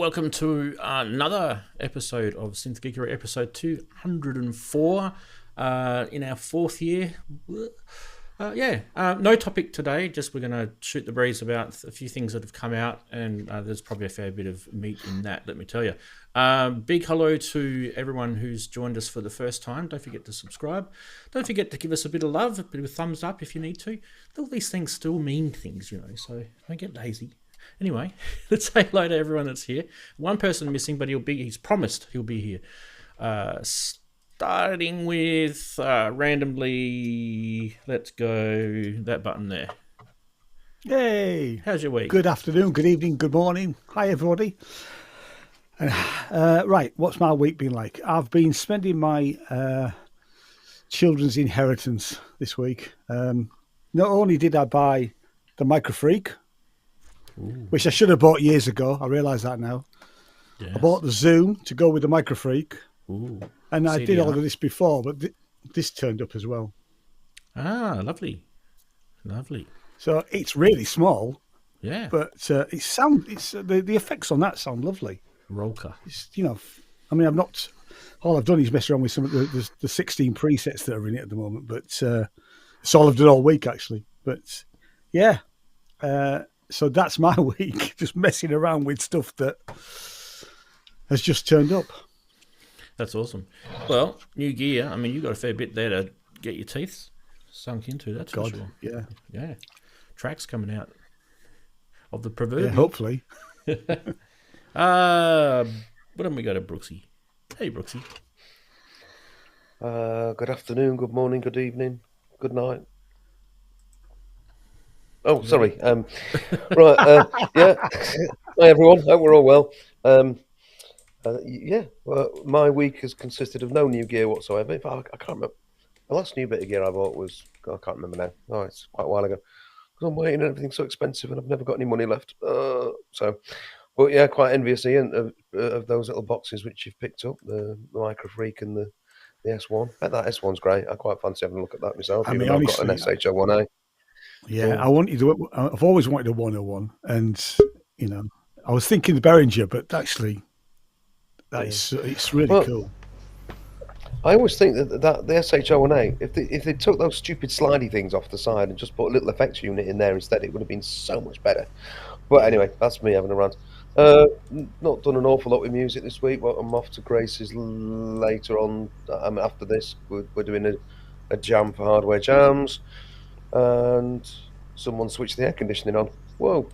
welcome to another episode of Synth Geekery, episode 204 in our fourth year. No topic today, just we're going to shoot the breeze about a few things that have come out, and there's probably a fair bit of meat in that, let me tell you. Big hello to everyone who's joined us for the first time. Don't forget to subscribe. Don't forget to give us a bit of love, a bit of a thumbs up if you need to. All these things still mean things, so don't get lazy. Anyway, let's say hello to everyone that's here. One person missing, but he's promised he'll be here. Starting with randomly, let's go that button there. Yay! How's your week? Good afternoon, good evening, good morning. Hi, everybody. Right, what's my week been like? I've been spending my children's inheritance this week. Not only did I buy the Micro Freak, which I should have bought years ago. I realise that now. Yes. I bought the Zoom to go with the Micro Freak. Ooh, and I did all of this before, but this turned up as well. Ah, lovely. Lovely. So it's really small. Yeah. But the effects on that sound lovely. Rolka. All I've done is mess around with some of the 16 presets that are in it at the moment, but it's all I've done all week, actually. But yeah. So that's my week, just messing around with stuff that has just turned up. That's awesome. Well, new gear. You've got a fair bit there to get your teeth sunk into, that's for sure. Yeah. Yeah. Tracks coming out of the proverbial. Yeah, hopefully. What have we got to Brooksy? Hey, Brooksy. Good afternoon, good morning, good evening, good night. Oh, sorry. Right. Yeah. Hi, everyone. Hope we're all well. My week has consisted of no new gear whatsoever. In fact, I can't remember. The last new bit of gear I bought was, I can't remember now. Oh, it's quite a while ago. Because I'm waiting and everything's so expensive and I've never got any money left. But yeah, quite envious, Ian, of those little boxes which you've picked up, the Micro Freak and the S1. I bet that S1's great. I quite fancy having a look at that myself. I've got an SH01A. Yeah, I've always wanted a 101, and I was thinking the Behringer, but actually, it's really cool. I always think that the SH01A, if they took those stupid slidey things off the side and just put a little effects unit in there instead, it would have been so much better. But anyway, that's me having a rant. Not done an awful lot with music this week. But I'm off to Grace's later on. After this, we're doing a jam for Hardware Jams. And someone switched the air conditioning on. Whoa!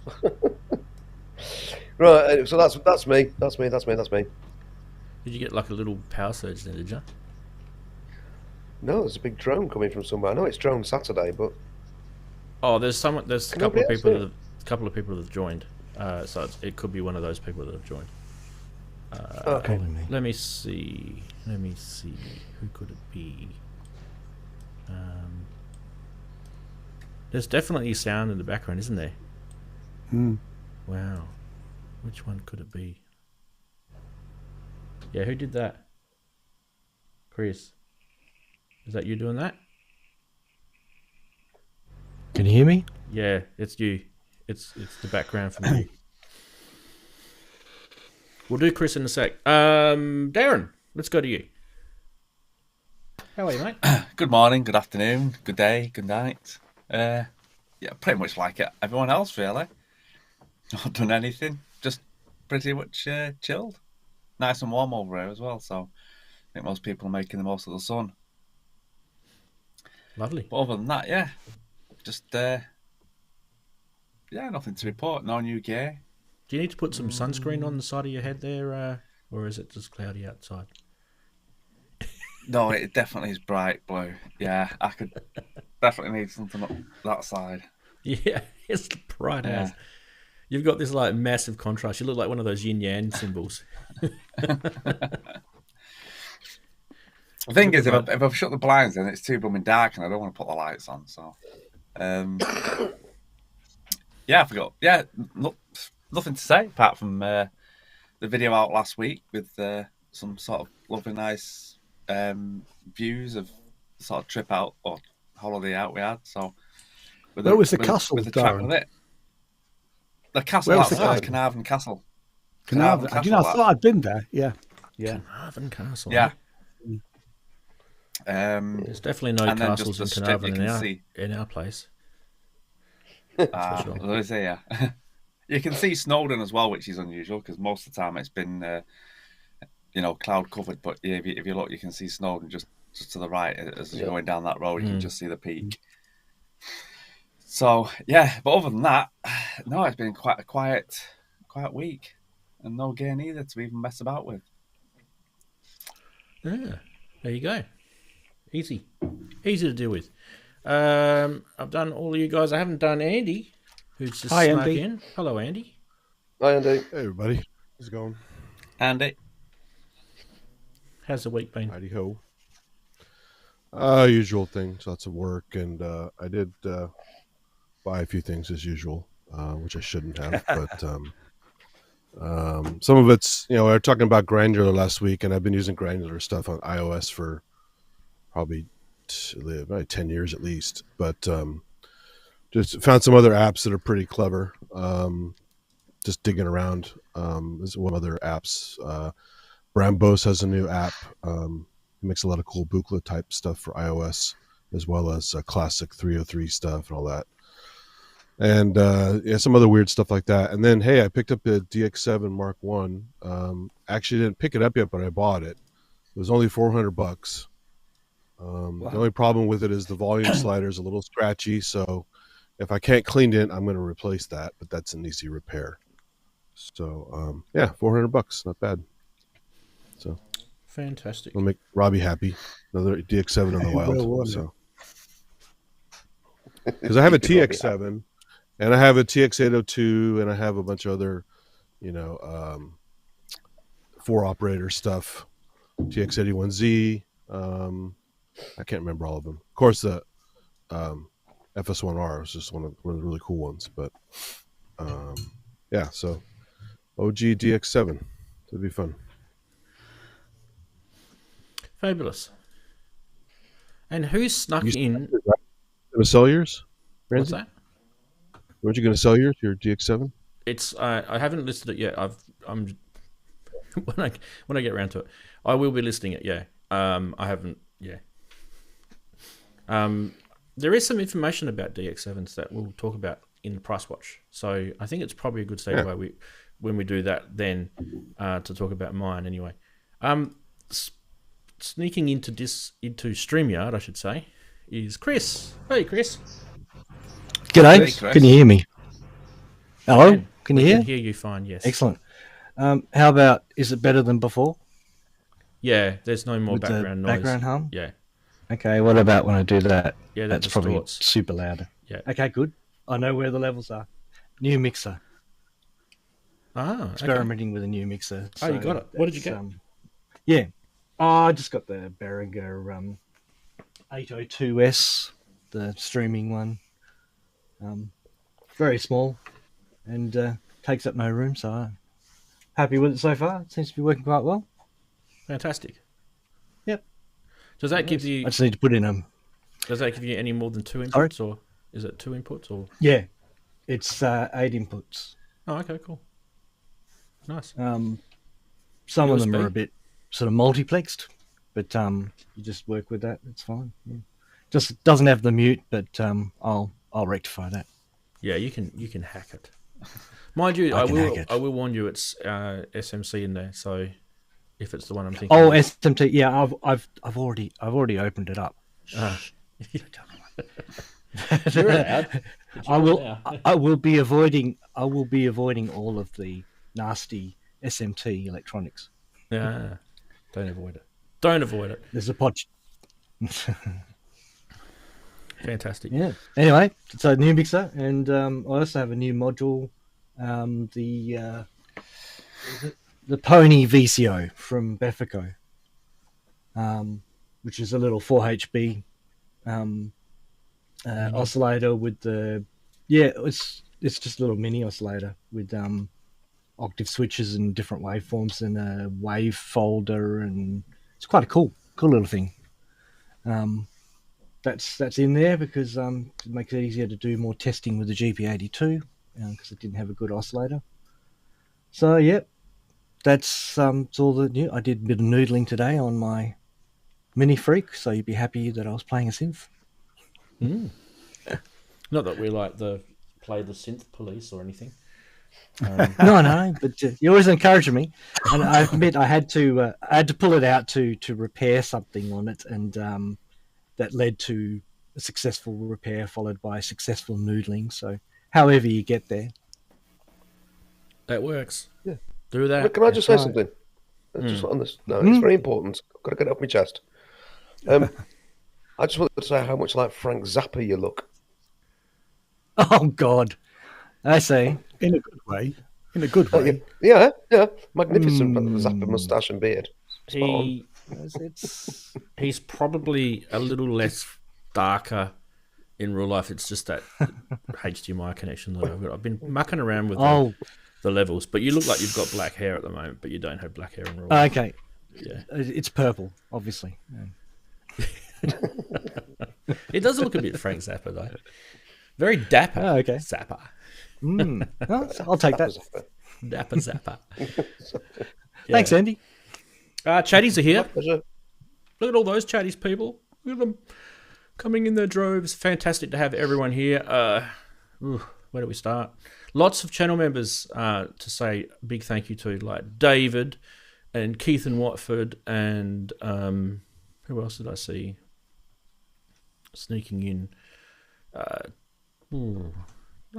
Right, so that's me. That's me. Did you get like a little power surge there? Did you? No, there's a big drone coming from somewhere. I know it's Drone Saturday, but there's a couple of people that have joined. So it could be one of those people that have joined. Okay. Let me see. Who could it be? There's definitely sound in the background, isn't there? Wow. Which one could it be? Yeah, who did that? Chris. Is that you doing that? Can you hear me? Yeah, it's you. It's the background from you. We'll do Chris in a sec. Darren, let's go to you. How are you, mate? Good morning, good afternoon, good day, good night. Pretty much like everyone else, really. Not done anything, just pretty much chilled. Nice and warm over here as well, so I think most people are making the most of the sun. Lovely. But other than that, just nothing to report. No new gear. Do you need to put some sunscreen on the side of your head there, or is it just cloudy outside? No, it definitely is bright blue. Yeah, I could definitely need something up that side. Yeah, it's bright as. You've got this like massive contrast. You look like one of those yin yang symbols. The thing is, if I've shut the blinds in, it's too blooming dark, and I don't want to put the lights on. So, I forgot. Yeah, nothing to say apart from the video out last week with some sort of lovely, nice views of sort of trip out or holiday out we had. So, where was the castle, with the track with it? The castle outside Carnarvon Castle. Carnarvon. Castle, You know, I that. thought I'd been there. Yeah. Yeah. Carnarvon Castle. Yeah. There's definitely no and then castles in just the strip Carnarvon you can see. in our place. There is a, yeah. You can see Snowdon as well, which is unusual because most of the time it's been, cloud covered. But yeah, if you look, you can see Snowdon just to the right as you're going down that road. You can just see the peak. So yeah, but other than that, no, it's been quite a quiet week, and no gear either to even mess about with. Yeah, there you go. Easy to deal with. I've done all of you guys. I haven't done Andy, who's just Hi, snuck Andy. in. Hello, Andy. Hi, Andy. Hey everybody, how's it going? Andy, How's the week been? Howdy ho. Usual things, lots of work, and I did buy a few things as usual, which I shouldn't have. But some of it's, we were talking about granular last week, and I've been using granular stuff on iOS for probably 10 years at least. But just found some other apps that are pretty clever. Just digging around. There's one other apps. Brambos has a new app. It makes a lot of cool booklet type stuff for iOS, as well as classic 303 stuff and all that. And some other weird stuff like that. And then, hey, I picked up the DX7 Mark One. Actually didn't pick it up yet, but I bought it. It was only $400. Wow. The only problem with it is the volume slider is a little scratchy. So if I can't clean it, I'm going to replace that. But that's an easy repair. So yeah, $400, not bad. So Fantastic. I'll make Robbie happy. Another DX7 on the wild. So because I have a TX7 and I have a TX802 and I have a bunch of other, 4-operator stuff. TX81Z. I can't remember all of them. Of course, the FS1R was just one of the really cool ones. But yeah, so OG DX7. It'll be fun. Fabulous. And who snuck in? Going to sell yours? What's Ranzee? that? Weren't you going to sell yours, your DX7? It's I haven't listed it yet. I'm when I get around to it, I will be listing it. Yeah. I haven't. Yeah. There is some information about DX7s that we'll talk about in the price watch. So I think it's probably a good segue when we do that then to talk about mine anyway. Sneaking into StreamYard, I should say, is Chris. Hey, Chris. G'day. Hey, Chris. Can you hear me? Hello? Can you We hear? can hear you fine, yes. Excellent. How about, is it better than before? Yeah, there's no more With the background noise. background hum? Yeah. Okay, what about when I do that? Yeah, that That's probably distorts. super loud. Yeah. Okay, good. I know where the levels are. New mixer. Okay. Experimenting with a new mixer. Oh, you got it. What did you that's, get? Yeah. I just got the Behringer 802S, the streaming one. Very small and takes up no room, so I'm happy with it so far. It seems to be working quite well. Fantastic. Yep. Does that give you I just need to put in a... Does that give you any more than 2 Sorry? inputs, or is it 2 inputs, or? Yeah, it's 8 inputs. Oh, okay, cool. Nice. Some of them USB? are a bit sort of multiplexed, but you just work with that. It's fine. Yeah. Just doesn't have the mute, but I'll rectify that. Yeah, you can hack it. Mind you, I I can hack it. will warn you, it's SMC in there. So if it's the one I'm thinking. Oh, of. SMT. Yeah, I've already opened it up. Ah. You're allowed. I will be avoiding all of the nasty SMT electronics. Yeah, don't avoid it. Don't avoid it. There's a pod. Fantastic. Yeah. Anyway, it's a new mixer, and I also have a new module, the Pony VCO from Befico, which is a little 4HB oscillator with the it's just a little mini oscillator with octave switches and different waveforms and a wave folder, and it's quite a cool little thing. That's in there because it makes it easier to do more testing with the GP82 because it didn't have a good oscillator. So yeah, that's it's all the new. I did a bit of noodling today on my Mini Freak, so you'd be happy that I was playing a synth. Not that we like play the synth police or anything. No, but you always encourage me, and I admit I had to pull it out to repair something on it, and that led to a successful repair followed by successful noodling. So, however you get there, that works. Yeah. Do that. Look, can I just say right. something? Just on this. No, it's very important. I've got to get it off my chest. I just wanted to say how much like Frank Zappa you look. oh God, I see. In a good way. In a good way. Yeah. Magnificent Zappa moustache and beard. He's probably a little less darker in real life. It's just that HDMI connection that I've got. I've been mucking around with the levels, but you look like you've got black hair at the moment, but you don't have black hair in real life. Okay, Yeah. it's purple, obviously. It does look a bit Frank Zappa, though. Very dapper. Oh, okay. Zappa. I'll take that. Dapper Zappa. Thanks, Andy. Chatties are here. Pleasure. Look at all those chatties people. Look at them coming in their droves. Fantastic to have everyone here. Where do we start? Lots of channel members to say a big thank you to, like David and Keith and Watford, and who else did I see sneaking in? I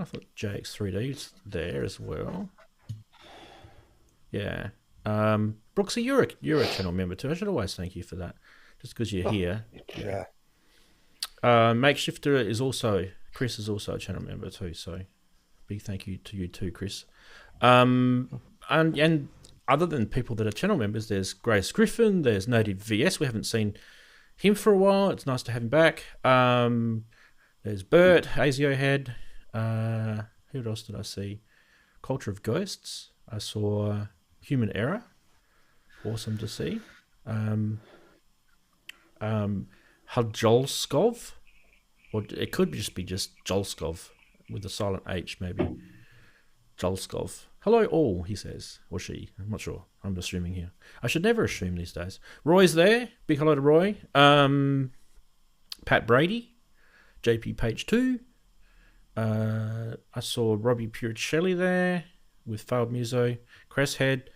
thought JX3D's there as well. Yeah. Brooksy, you're a channel member too. I should always thank you for that, just because you're here. Yeah. Makeshifter is also, Chris is also a channel member too, so big thank you to you too, Chris. And other than people that are channel members, there's Grace Griffin, there's Native VS. We haven't seen him for a while. It's nice to have him back. There's Bert, ASIO Head. Who else did I see? Culture of Ghosts. I saw Human Error. Awesome to see. Jolskov. Or it could just be Jolskov with a silent H, maybe. Jolskov. Hello all, he says. Or she. I'm not sure. I'm assuming here. I should never assume these days. Roy's there. Big hello to Roy. Pat Brady. JP Page 2. I saw Robbie Puricelli there with Failed Muso. Cresshead.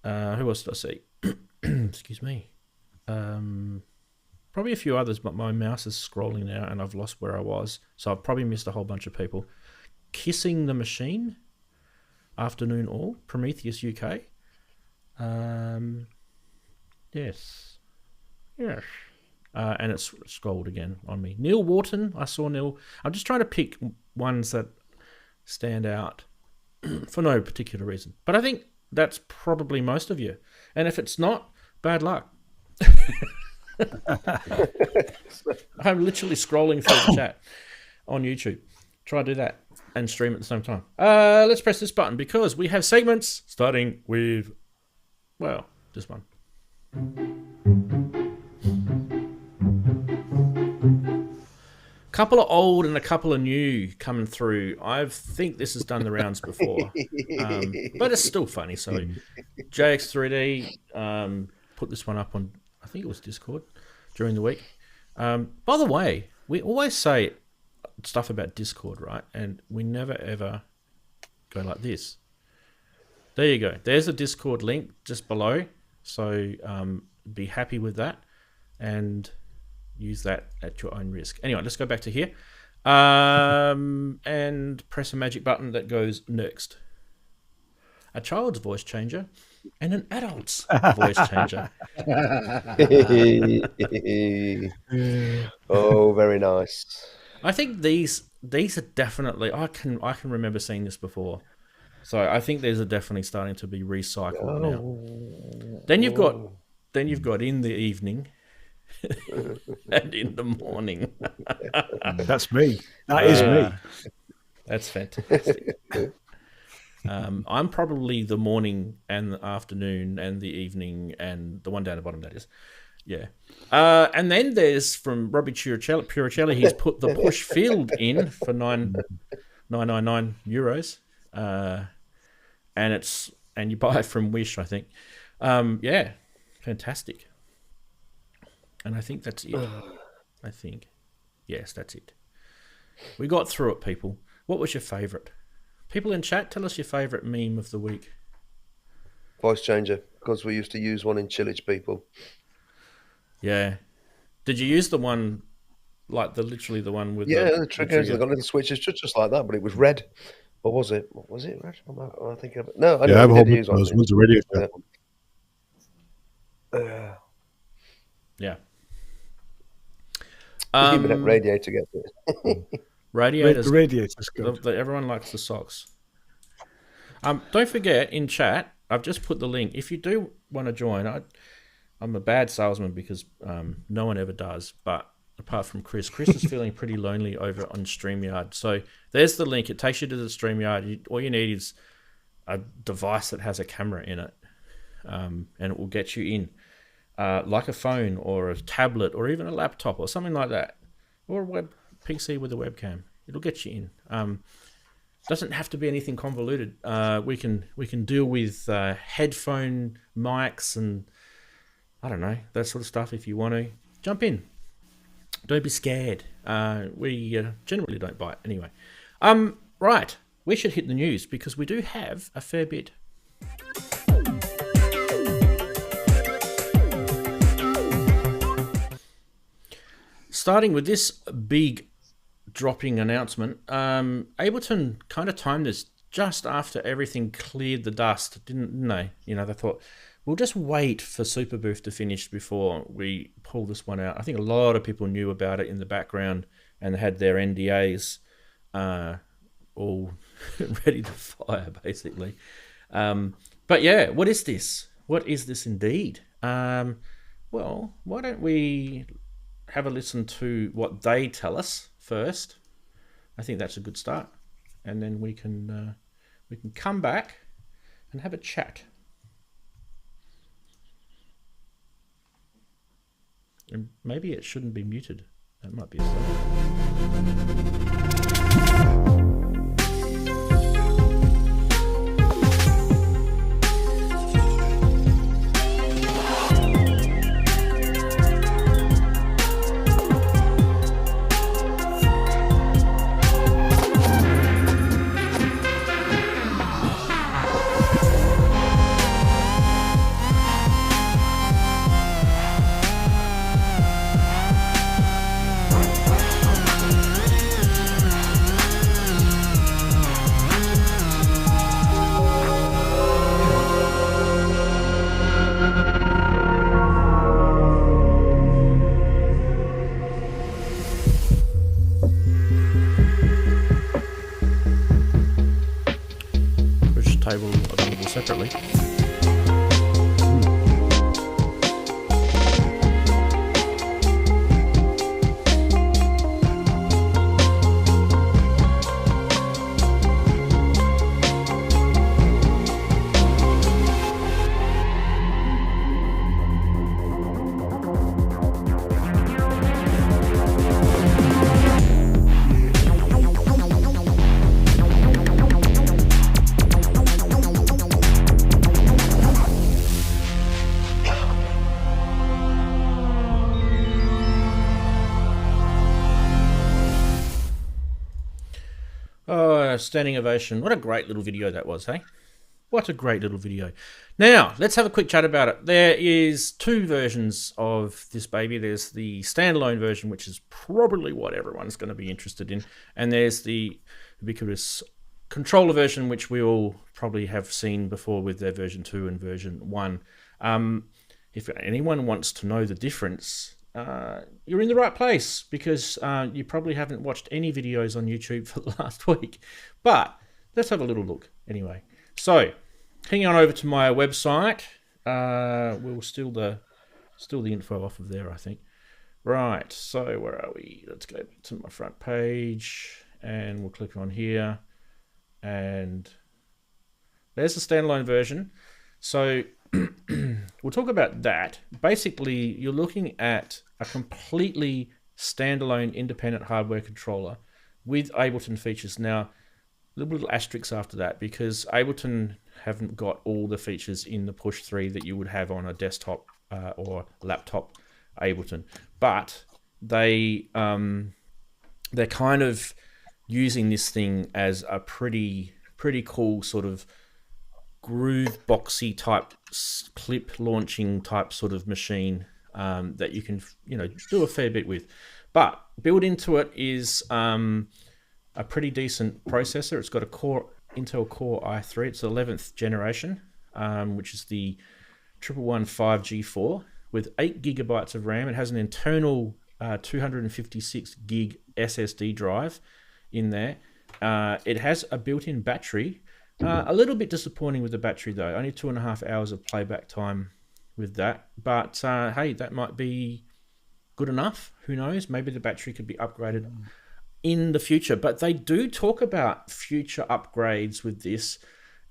Who else did I see? Excuse me. Probably a few others, but my mouse is scrolling now and I've lost where I was. So I've probably missed a whole bunch of people. Kissing the Machine. Afternoon All. Prometheus UK. Yes. And it's scrolled again on me. Neil Wharton. I saw Neil. I'm just trying to pick ones that stand out for no particular reason. But I think that's probably most of you. And if it's not, bad luck. I'm literally scrolling through the chat on YouTube. Try to do that and stream at the same time. Let's press this button because we have segments starting with, well, this one. Couple of old and a couple of new coming through. I think this has done the rounds before, but it's still funny. So JX3D put this one up on, I think it was Discord during the week. By the way, we always say stuff about Discord, right? And we never ever go like this. There you go. There's a Discord link just below. So be happy with that and use that at your own risk. Anyway, let's go back to here and press a magic button that goes next. A child's voice changer and an adult's voice changer. Oh, very nice. I think these are definitely, I can remember seeing this before. So I think these are definitely starting to be recycled now. Then you've got in the evening and in the morning. That's me. That is me. That's fantastic. I'm probably the morning and the afternoon and the evening and the one down the bottom, that is. Yeah. And then there's from Robbie Puricelli, he's put the push field in for €9.99. And it's and you buy it from Wish, I think. Yeah, fantastic. And I think that's it. I think. Yes, that's it. We got through it, people. What was your favourite? People in chat, tell us your favourite meme of the week. Voice changer, because we used to use one in Chilich, people. Yeah. Did you use the one, like literally the one with the triggers? They got little switches just like that, but it was red. What was it? Was it red? I think of it. No, I I have a whole bunch use of those. one. One's a radio Yeah. Yeah. Even that radiator gets it. Radiators. The radiator's good. Everyone likes the socks. Don't forget, in chat, I've just put the link. If you do want to join, I'm a bad salesman because no one ever does, but apart from Chris. Chris is feeling pretty lonely over on StreamYard. So there's the link. It takes you to the StreamYard. All you need is a device that has a camera in it, and it will get you in. Like a phone or a tablet or even a laptop or something like that, or a web PC with a webcam. It'll get you in. Doesn't have to be anything convoluted. We can deal with headphone mics and I don't know, that sort of stuff. If you want to jump in, don't be scared. We generally don't bite anyway. Right, we should hit the news because we do have a fair bit. Starting with this big dropping announcement, Ableton kind of timed this just after everything cleared the dust, didn't they? You know, they thought, we'll just wait for Superbooth to finish before we pull this one out. I think a lot of people knew about it in the background and had their NDAs all ready to fire, basically. But yeah, what is this? What is this indeed? Well, why don't we have a listen to what they tell us first? I think that's a good start, and then we can come back and have a chat. And maybe it shouldn't be muted. That might be a sign. Table available separately. Standing ovation. What a great little video that was, hey? What a great little video. Now, let's have a quick chat about it. There is two versions of this baby. There's the standalone version, which is probably what everyone's going to be interested in. And there's the ubiquitous controller version, which we all probably have seen before with their version 2 and version 1. If anyone wants to know the difference, you're in the right place because you probably haven't watched any videos on YouTube for the last week. But let's have a little look anyway. So, hang on over to my website. We'll steal the info off of there, I think. Right, so where are we? Let's go to my front page and we'll click on here. And there's the standalone version. So we'll talk about that. Basically, you're looking at a completely standalone independent hardware controller with Ableton features. Now, little asterisks after that because Ableton haven't got all the features in the Push 3 that you would have on a desktop or laptop Ableton, but they're kind of using this thing as a pretty cool sort of groove boxy type clip launching type sort of machine that you can do a fair bit with. But built into it is a pretty decent processor. It's got a Intel Core i3. It's the 11th generation, which is the 115G4 with 8 gigabytes of RAM. It has an internal 256 gig SSD drive in there. It has a built-in battery. A little bit disappointing with the battery though. Only 2.5 hours of playback time with that. But hey, that might be good enough. Who knows? Maybe the battery could be upgraded in the future. But they do talk about future upgrades with this,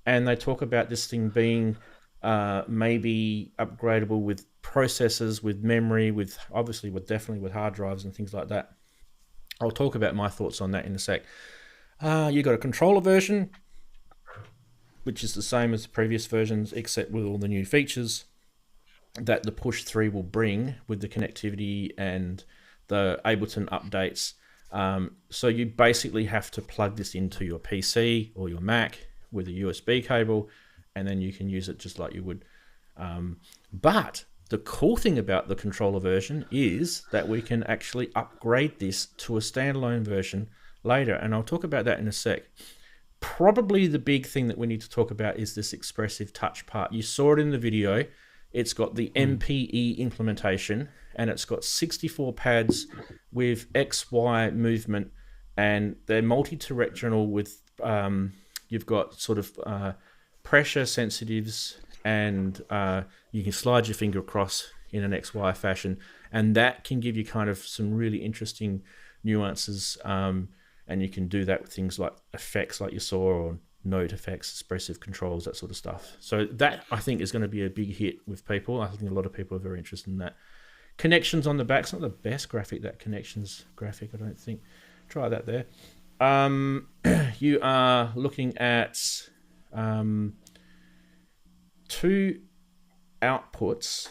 and they talk about this thing being maybe upgradable with processors, with memory, with definitely with hard drives and things like that. I'll talk about my thoughts on that in a sec. You got a controller version, which is the same as the previous versions, except with all the new features that the Push 3 will bring with the connectivity and the Ableton updates. So you basically have to plug this into your PC or your Mac with a USB cable, and then you can use it just like you would. But the cool thing about the controller version is that we can actually upgrade this to a standalone version later, and I'll talk about that in a sec. Probably the big thing that we need to talk about is this expressive touch part. You saw it in the video. It's got the MPE implementation, and it's got 64 pads with XY movement, and they're multi-directional with, you've got sort of pressure sensitives, and you can slide your finger across in an XY fashion, and that can give you kind of some really interesting nuances. And you can do that with things like effects like you saw, or note effects, expressive controls, that sort of stuff. So that, I think, is going to be a big hit with people. I think a lot of people are very interested in that. Connections on the back. It's not the best graphic, that connections graphic, I don't think. Try that there. You are looking at 2 outputs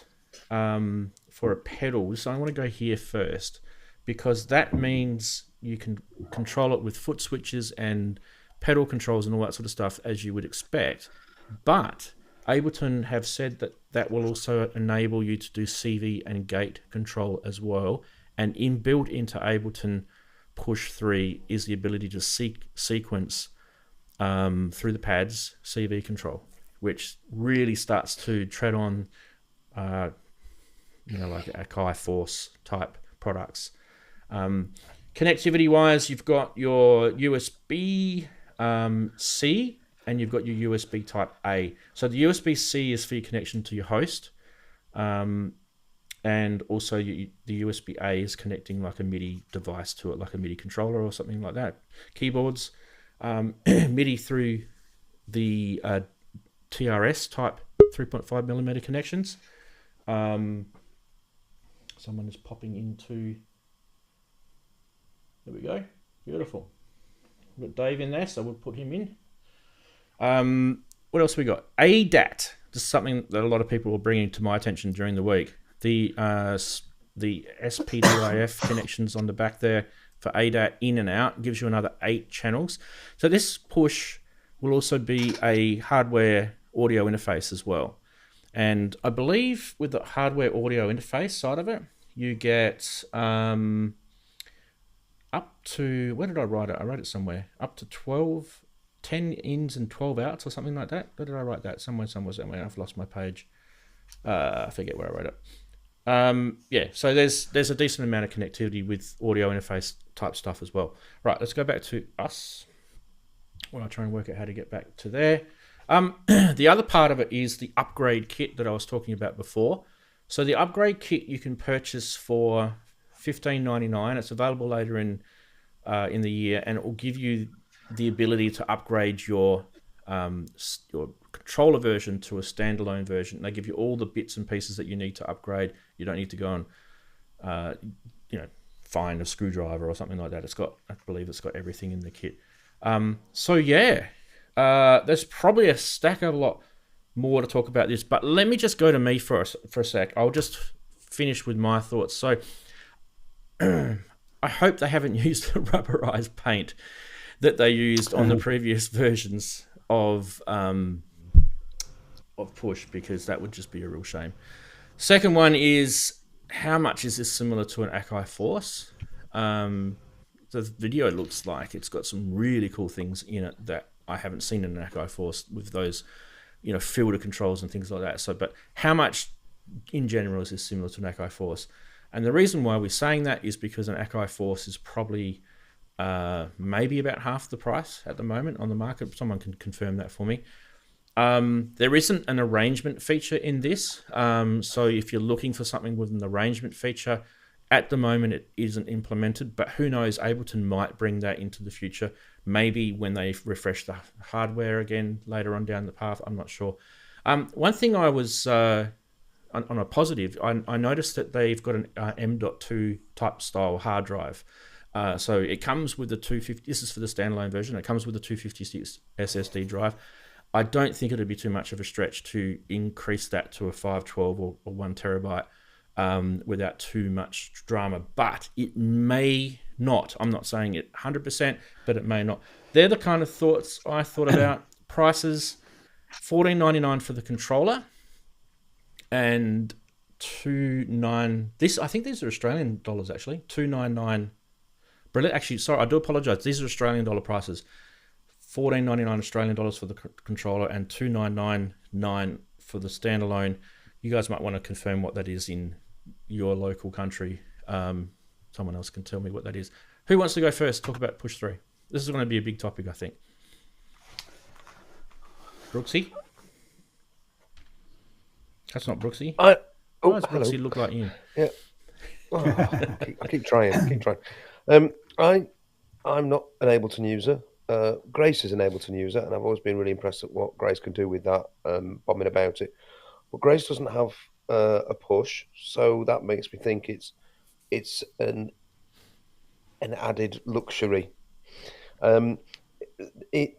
for a pedal. So I want to go here first, because that means you can control it with foot switches and pedal controls and all that sort of stuff, as you would expect. But Ableton have said that that will also enable you to do CV and gate control as well. And inbuilt into Ableton Push 3 is the ability to sequence through the pads CV control, which really starts to tread on, like Akai Force type products. Connectivity wise, you've got your USB C, and you've got your USB type A. So the USB C is for your connection to your host, and also the USB A is connecting like a MIDI device to it, like a MIDI controller or something like that. Keyboards, MIDI through the TRS type 3.5mm connections. Someone is popping into. There we go. Beautiful. We've got Dave in there, so we'll put him in. What else we got? ADAT. This is something that a lot of people were bringing to my attention during the week. The SPDIF connections on the back there for ADAT in and out gives you another 8 channels. So this Push will also be a hardware audio interface as well. And I believe with the hardware audio interface side of it, you get up to, where did I write it? I wrote it somewhere. Up to 10 ins and 12 outs or something like that. Where did I write that? Somewhere. I've lost my page. I forget where I wrote it. Yeah, so there's a decent amount of connectivity with audio interface type stuff as well. Right, let's go back to us. While I try and work out how to get back to there. The other part of it is the upgrade kit that I was talking about before. So the upgrade kit you can purchase for $15.99. It's available later in the year, and it will give you the ability to upgrade your controller version to a standalone version. They give you all the bits and pieces that you need to upgrade. You don't need to go and find a screwdriver or something like that. I believe it's got everything in the kit. So yeah, There's probably a stack of a lot more to talk about this, but let me just go to me for a sec. I'll just finish with my thoughts. So I hope they haven't used the rubberized paint that they used on the previous versions of Push, because that would just be a real shame. Second one is, how much is this similar to an Akai Force? The video looks like it's got some really cool things in it that I haven't seen in an Akai Force, with those, filter controls and things like that. So, but how much in general is this similar to an Akai Force? And the reason why we're saying that is because an Akai Force is probably maybe about half the price at the moment on the market. Someone can confirm that for me. There isn't an arrangement feature in this. So if you're looking for something with an arrangement feature, at the moment it isn't implemented, but who knows, Ableton might bring that into the future. Maybe when they refresh the hardware again later on down the path, I'm not sure. One thing I was, on a positive, I noticed that they've got an M.2 type style hard drive. So it comes with the 250, this is for the standalone version, it comes with the 256 SSD drive. I don't think it'd be too much of a stretch to increase that to a 512 or 1 terabyte without too much drama, but it may not. I'm not saying it 100%, but it may not. They're the kind of thoughts I thought about. Prices, $14.99 for the controller, and I think these are Australian dollars actually. $299. Brilliant. Actually, sorry, I do apologise. These are Australian dollar prices. $14.99 Australian dollars for the controller and $299.9 for the standalone. You guys might want to confirm what that is in your local country. Someone else can tell me what that is. Who wants to go first? Talk about Push 3. This is going to be a big topic, I think. Brooksy? That's not Brooksy. Why does Brooksy look like you? Yeah. Oh, I keep trying. I'm not an Ableton user. Grace is an Ableton user, and I've always been really impressed at what Grace can do with that, bombing about it. But Grace doesn't have a push, so that makes me think it's an added luxury. It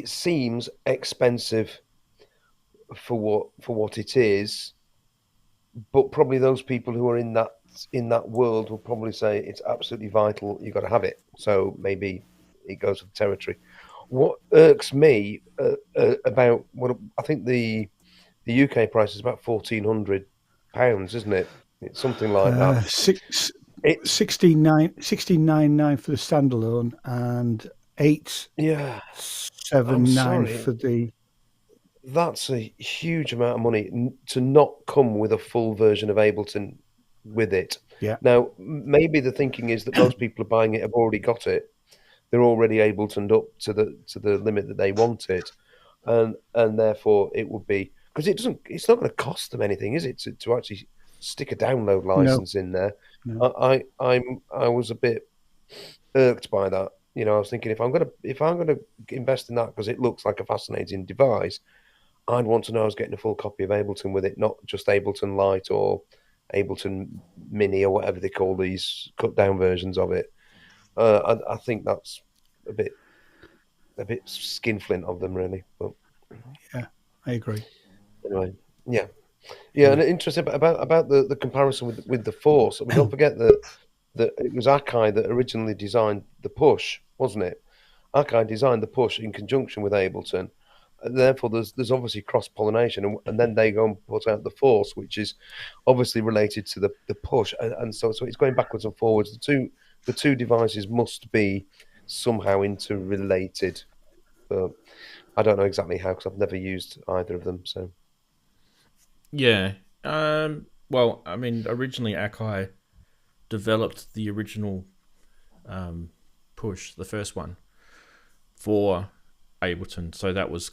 seems expensive for what it is, but probably those people who are in that world will probably say it's absolutely vital. You've got to have it. So maybe it goes with the territory. What irks me about what I think the UK price is about £1,400, isn't it? It's something like that. 16.99 for the standalone and 879 for the. That's a huge amount of money to not come with a full version of Ableton with it. Yeah. Now, maybe the thinking is that most people are buying it have already got it. They're already Abletoned up to the limit that they want it, and therefore it would be, because it's not going to cost them anything, is it, to actually stick a download license in there? No. I was a bit irked by that. I was thinking, if I'm gonna invest in that because it looks like a fascinating device, I'd want to know I was getting a full copy of Ableton with it, not just Ableton Lite or Ableton Mini or whatever they call these cut down versions of it. I think that's a bit skinflint of them, really. But yeah, I agree. Anyway, yeah, and interesting about the comparison with the Force. We don't forget that it was Akai that originally designed the Push, wasn't it? Akai designed the Push in conjunction with Ableton. Therefore, there's obviously cross-pollination, and then they go and put out the Force, which is obviously related to the Push, and so it's going backwards and forwards. The two devices must be somehow interrelated. I don't know exactly how, because I've never used either of them. So, yeah. Well, I mean, originally Akai developed the original Push, the first one, for Ableton. So that was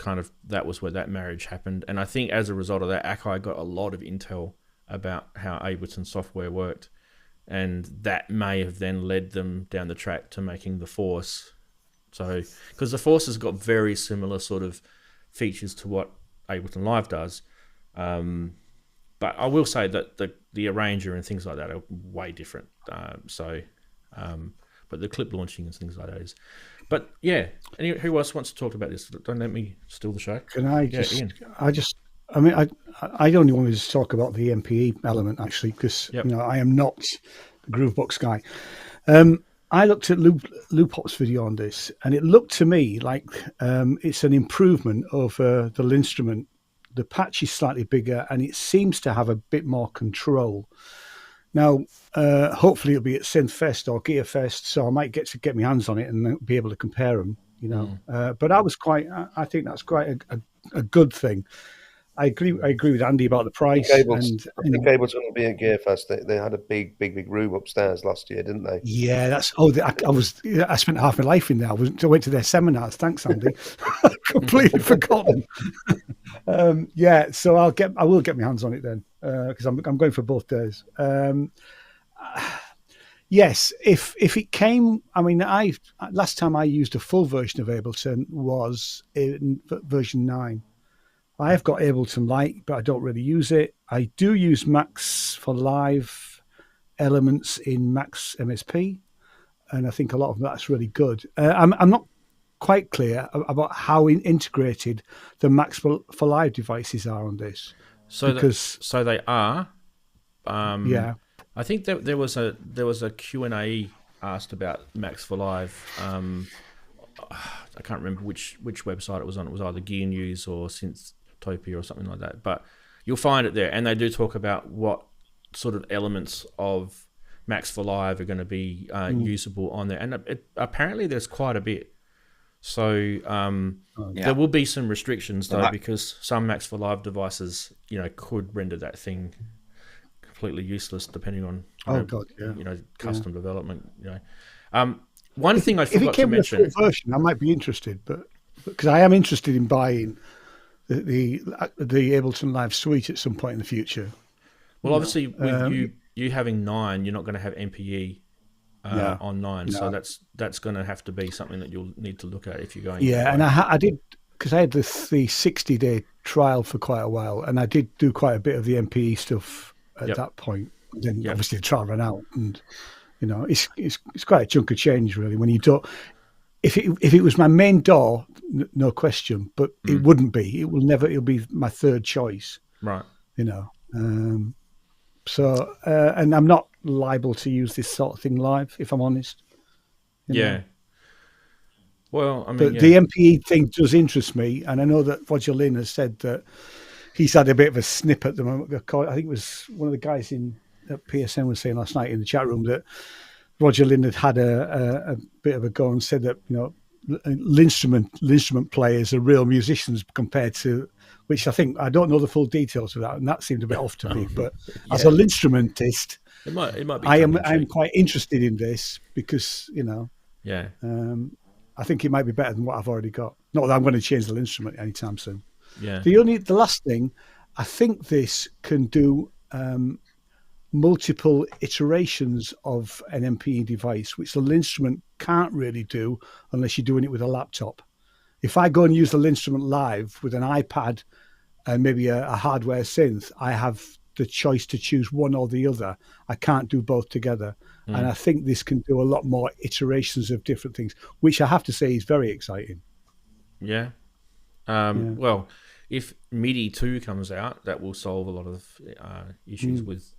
where that marriage happened. And I think as a result of that, Akai got a lot of intel about how Ableton software worked. And that may have then led them down the track to making the Force. So, because the Force has got very similar sort of features to what Ableton Live does. But I will say that the arranger and things like that are way different. but the clip launching and things like that is. But yeah, who else wants to talk about this? Don't let me steal the show. Can I just? Ian. I mean, I only wanted to talk about the MPE element actually, because Yep. you know I am not the Groovebox guy. I looked at Loopop's video on this, and it looked to me like it's an improvement over the Linstrument. The patch is slightly bigger, and it seems to have a bit more control. Now, hopefully, it'll be at Synthfest or Gearfest, so I might get my hands on it and be able to compare them. You know, but I think that's quite a good thing. I agree with Andy about the price. I think Ableton will be at Gearfest. They had a big room upstairs last year, didn't they? Yeah, I spent half my life in there. I went to their seminars. Thanks, Andy. Completely forgotten. Yeah, so I will get my hands on it then, because I'm going for both days. Yes, if it came, I mean, last time I used a full version of Ableton was in version 9. I have got Ableton Lite, but I don't really use it. I do use Max for Live elements in Max MSP, and I think a lot of that's really good. I'm not quite clear about how integrated the Max for Live devices are on this. So they are. Yeah. I think that there was a Q&A asked about Max for Live. I can't remember which website it was on. It was either Gear News or Synthtopia or something like that. But you'll find it there, and they do talk about what sort of elements of Max for Live are going to be usable on there, and apparently there's quite a bit. So there will be some restrictions though, because some Max for Live devices, could render that thing completely useless, depending on custom development. One thing I forgot to mention. If it came with a full version, I might be interested, but because I am interested in buying the Ableton Live suite at some point in the future. Well, obviously, with you having 9, you're not going to have MPE on 9, so that's going to have to be something that you'll need to look at if you're going. Yeah, and I did, because I had the 60-day trial for quite a while, and I did do quite a bit of the MPE stuff at that point. Then obviously the trial ran out, and it's quite a chunk of change really when you don't. If it was my main DAW, no question, but it wouldn't be. It will never. It'll be my third choice. Right. So, and I'm not liable to use this sort of thing live, if I'm honest. You know? Well, I mean, but the MPE thing does interest me, and I know that Roger Lynn has said that he's had a bit of a snip at the moment. I think it was one of the guys at PSN was saying last night in the chat room that Roger Lynn had a bit of a go and said that Linstrument players are real musicians compared to, which I don't know the full details of that, and that seemed a bit off to me. But as a Linstrumentist, it might be. I'm quite interested in this because I think it might be better than what I've already got. Not that I'm going to change the Linstrument anytime soon. Yeah. The last thing, I think this can do multiple iterations of an MPE device, which the Linstrument can't really do unless you're doing it with a laptop. If I go and use the Linstrument live with an iPad and maybe a hardware synth, I have the choice to choose one or the other. I can't do both together. And I think this can do a lot more iterations of different things, which I have to say is very exciting. Yeah. Well, if MIDI 2 comes out, that will solve a lot of issues with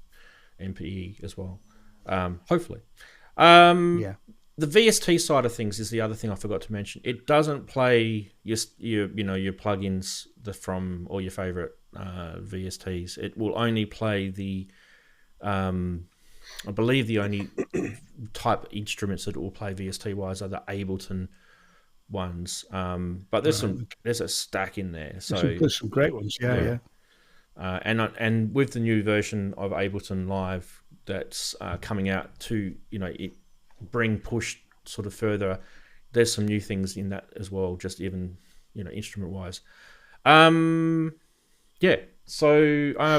MPE as well. Hopefully. The VST side of things is the other thing I forgot to mention. It doesn't play your plugins from all your favorite VSTs. It will only play the I believe the only type instruments that it will play VST wise are the Ableton ones. But there's a stack in there. So there's some great ones. Yeah. And with the new version of Ableton Live that's coming out to bring push sort of further, there's some new things in that as well, just even instrument wise. So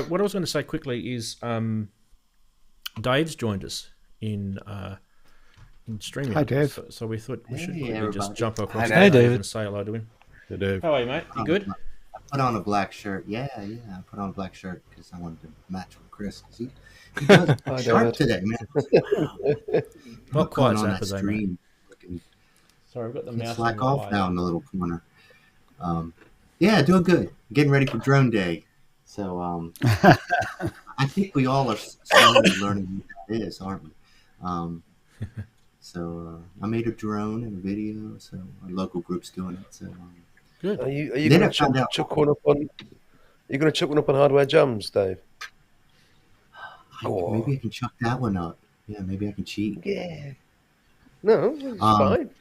what I was going to say quickly is Dave's joined us in streaming. Hi, Dave. So we thought we should just jump across Hey, David. and say hello to him. Hey, Dave. How are you, mate? You good? put on a black shirt. Yeah, I put on a black shirt because I wanted to match with Chris. 'Cause he does Hi, sharp David. today, man. I was like, wow. Not Going quite on that Zappa though, mate. stream. Looking, Sorry, I've got the can't mouse on slack the off eye. now in the little corner. Yeah, doing good. Getting ready for drone day. So I think we all are slowly learning what that is, aren't we? So I made a drone and a video. So our local group's doing it. So Good. Are you Then going I to found out- chuck one up on? Are you going to chuck one up on Hardware Jams, Dave? Go on. maybe I can chuck that one up. Yeah, maybe I can cheat. Yeah. No, it's fine.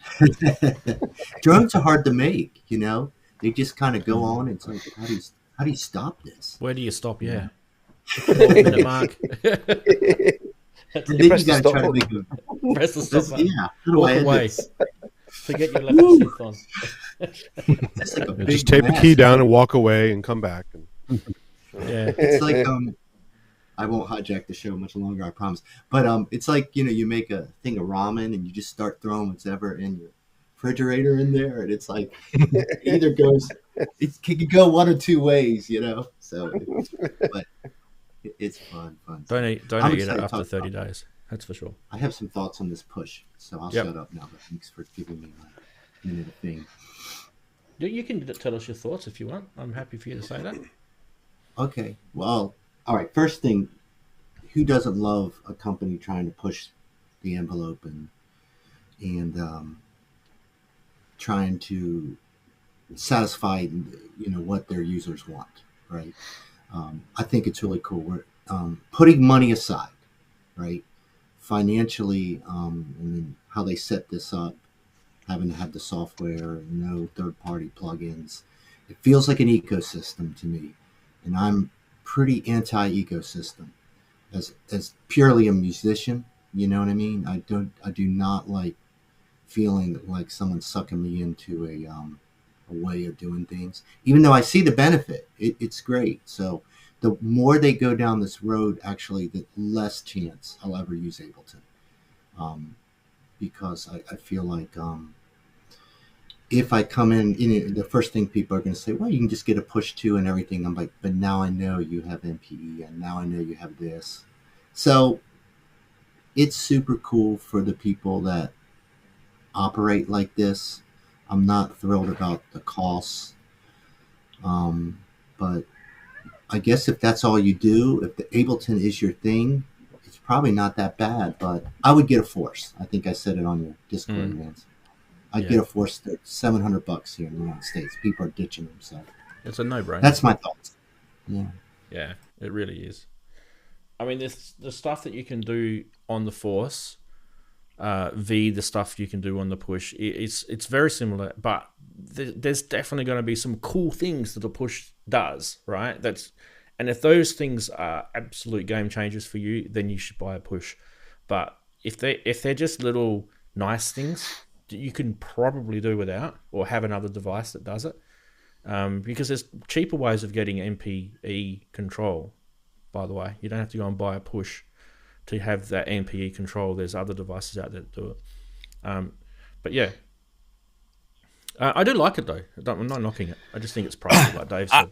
Drones are hard to make. You know, they just kind of go on. It's like, how do you stop this? Where do you stop? Yeah. 4-minute mark. And You then press you the got to stop try to button. make Press the stop button. yeah. How do Walk I end away. this? Forget you left the synth on. It's like a big Just tape the mess. key down and walk away and come back. Yeah. It's like I won't hijack the show much longer, I promise. But it's like, you know, you make a thing of ramen and you just start throwing whatever in your refrigerator in there, and it's like it either goes, it can go one or two ways, you know. So, but it's fun. Don't I'm eat it excited to after talk 30 about days. That's for sure. I have some thoughts on this push, so I'll Yep. shut up now. But thanks for giving me my minute of fame. You can tell us your thoughts if you want. I'm happy for you to say that. Okay, well, all right. First thing, who doesn't love a company trying to push the envelope and trying to satisfy, you know, what their users want, right? I think it's really cool. We're putting money aside, right? Financially, and then how they set this up, having to have the software, no third-party plugins. It feels like an ecosystem to me, and I'm pretty anti-ecosystem. As purely a musician, you know what I mean? I do not like feeling like someone's sucking me into a way of doing things. Even though I see the benefit, it's great. So the more they go down this road, actually, the less chance I'll ever use Ableton, because I feel like if I come in, you know, the first thing people are going to say, well, you can just get a push 2 and everything. I'm like, but now I know you have MPE, and now I know you have this. So it's super cool for the people that operate like this. I'm not thrilled about the costs, but I guess if that's all you do, if the Ableton is your thing, it's probably not that bad. But I would get a Force. I think I said it on your Discord, Ranzee. I'd get a Force that's $700 here in the United States. People are ditching them, so It's a no-brainer. that's my thoughts. Yeah. Yeah, it really is. I mean, the stuff that you can do on the Force, the stuff you can do on the Push, it's very similar, but there's definitely going to be some cool things that the Push does, right? And if those things are absolute game changers for you, then you should buy a Push. But if they're just little nice things that you can probably do without, or have another device that does it, because there's cheaper ways of getting MPE control. By the way, you don't have to go and buy a Push to have that MPE control. There's other devices out there that do it. But yeah, I do like it though. I'm not knocking it. I just think it's pricey, like Dave said.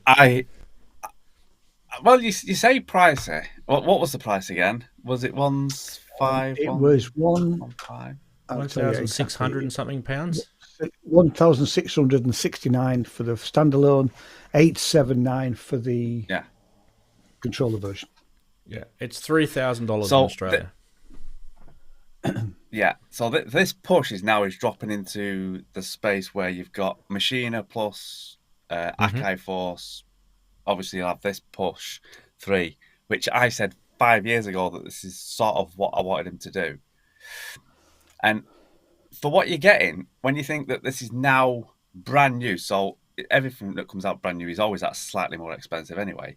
Well, you say pricey. What was the price again? Was it one's five? It was one. 1.5. I'll tell you 1,600 and something pounds. 1,669 for the standalone, 879 for the controller version. Yeah, it's $3,000 So in Australia. Yeah, so this Push is dropping into the space where you've got Machina plus Akai Force. Obviously, you'll have this Push 3, which I said 5 years ago that this is sort of what I wanted him to do. And for what you're getting, when you think that this is now brand new, so everything that comes out brand new is always that slightly more expensive anyway.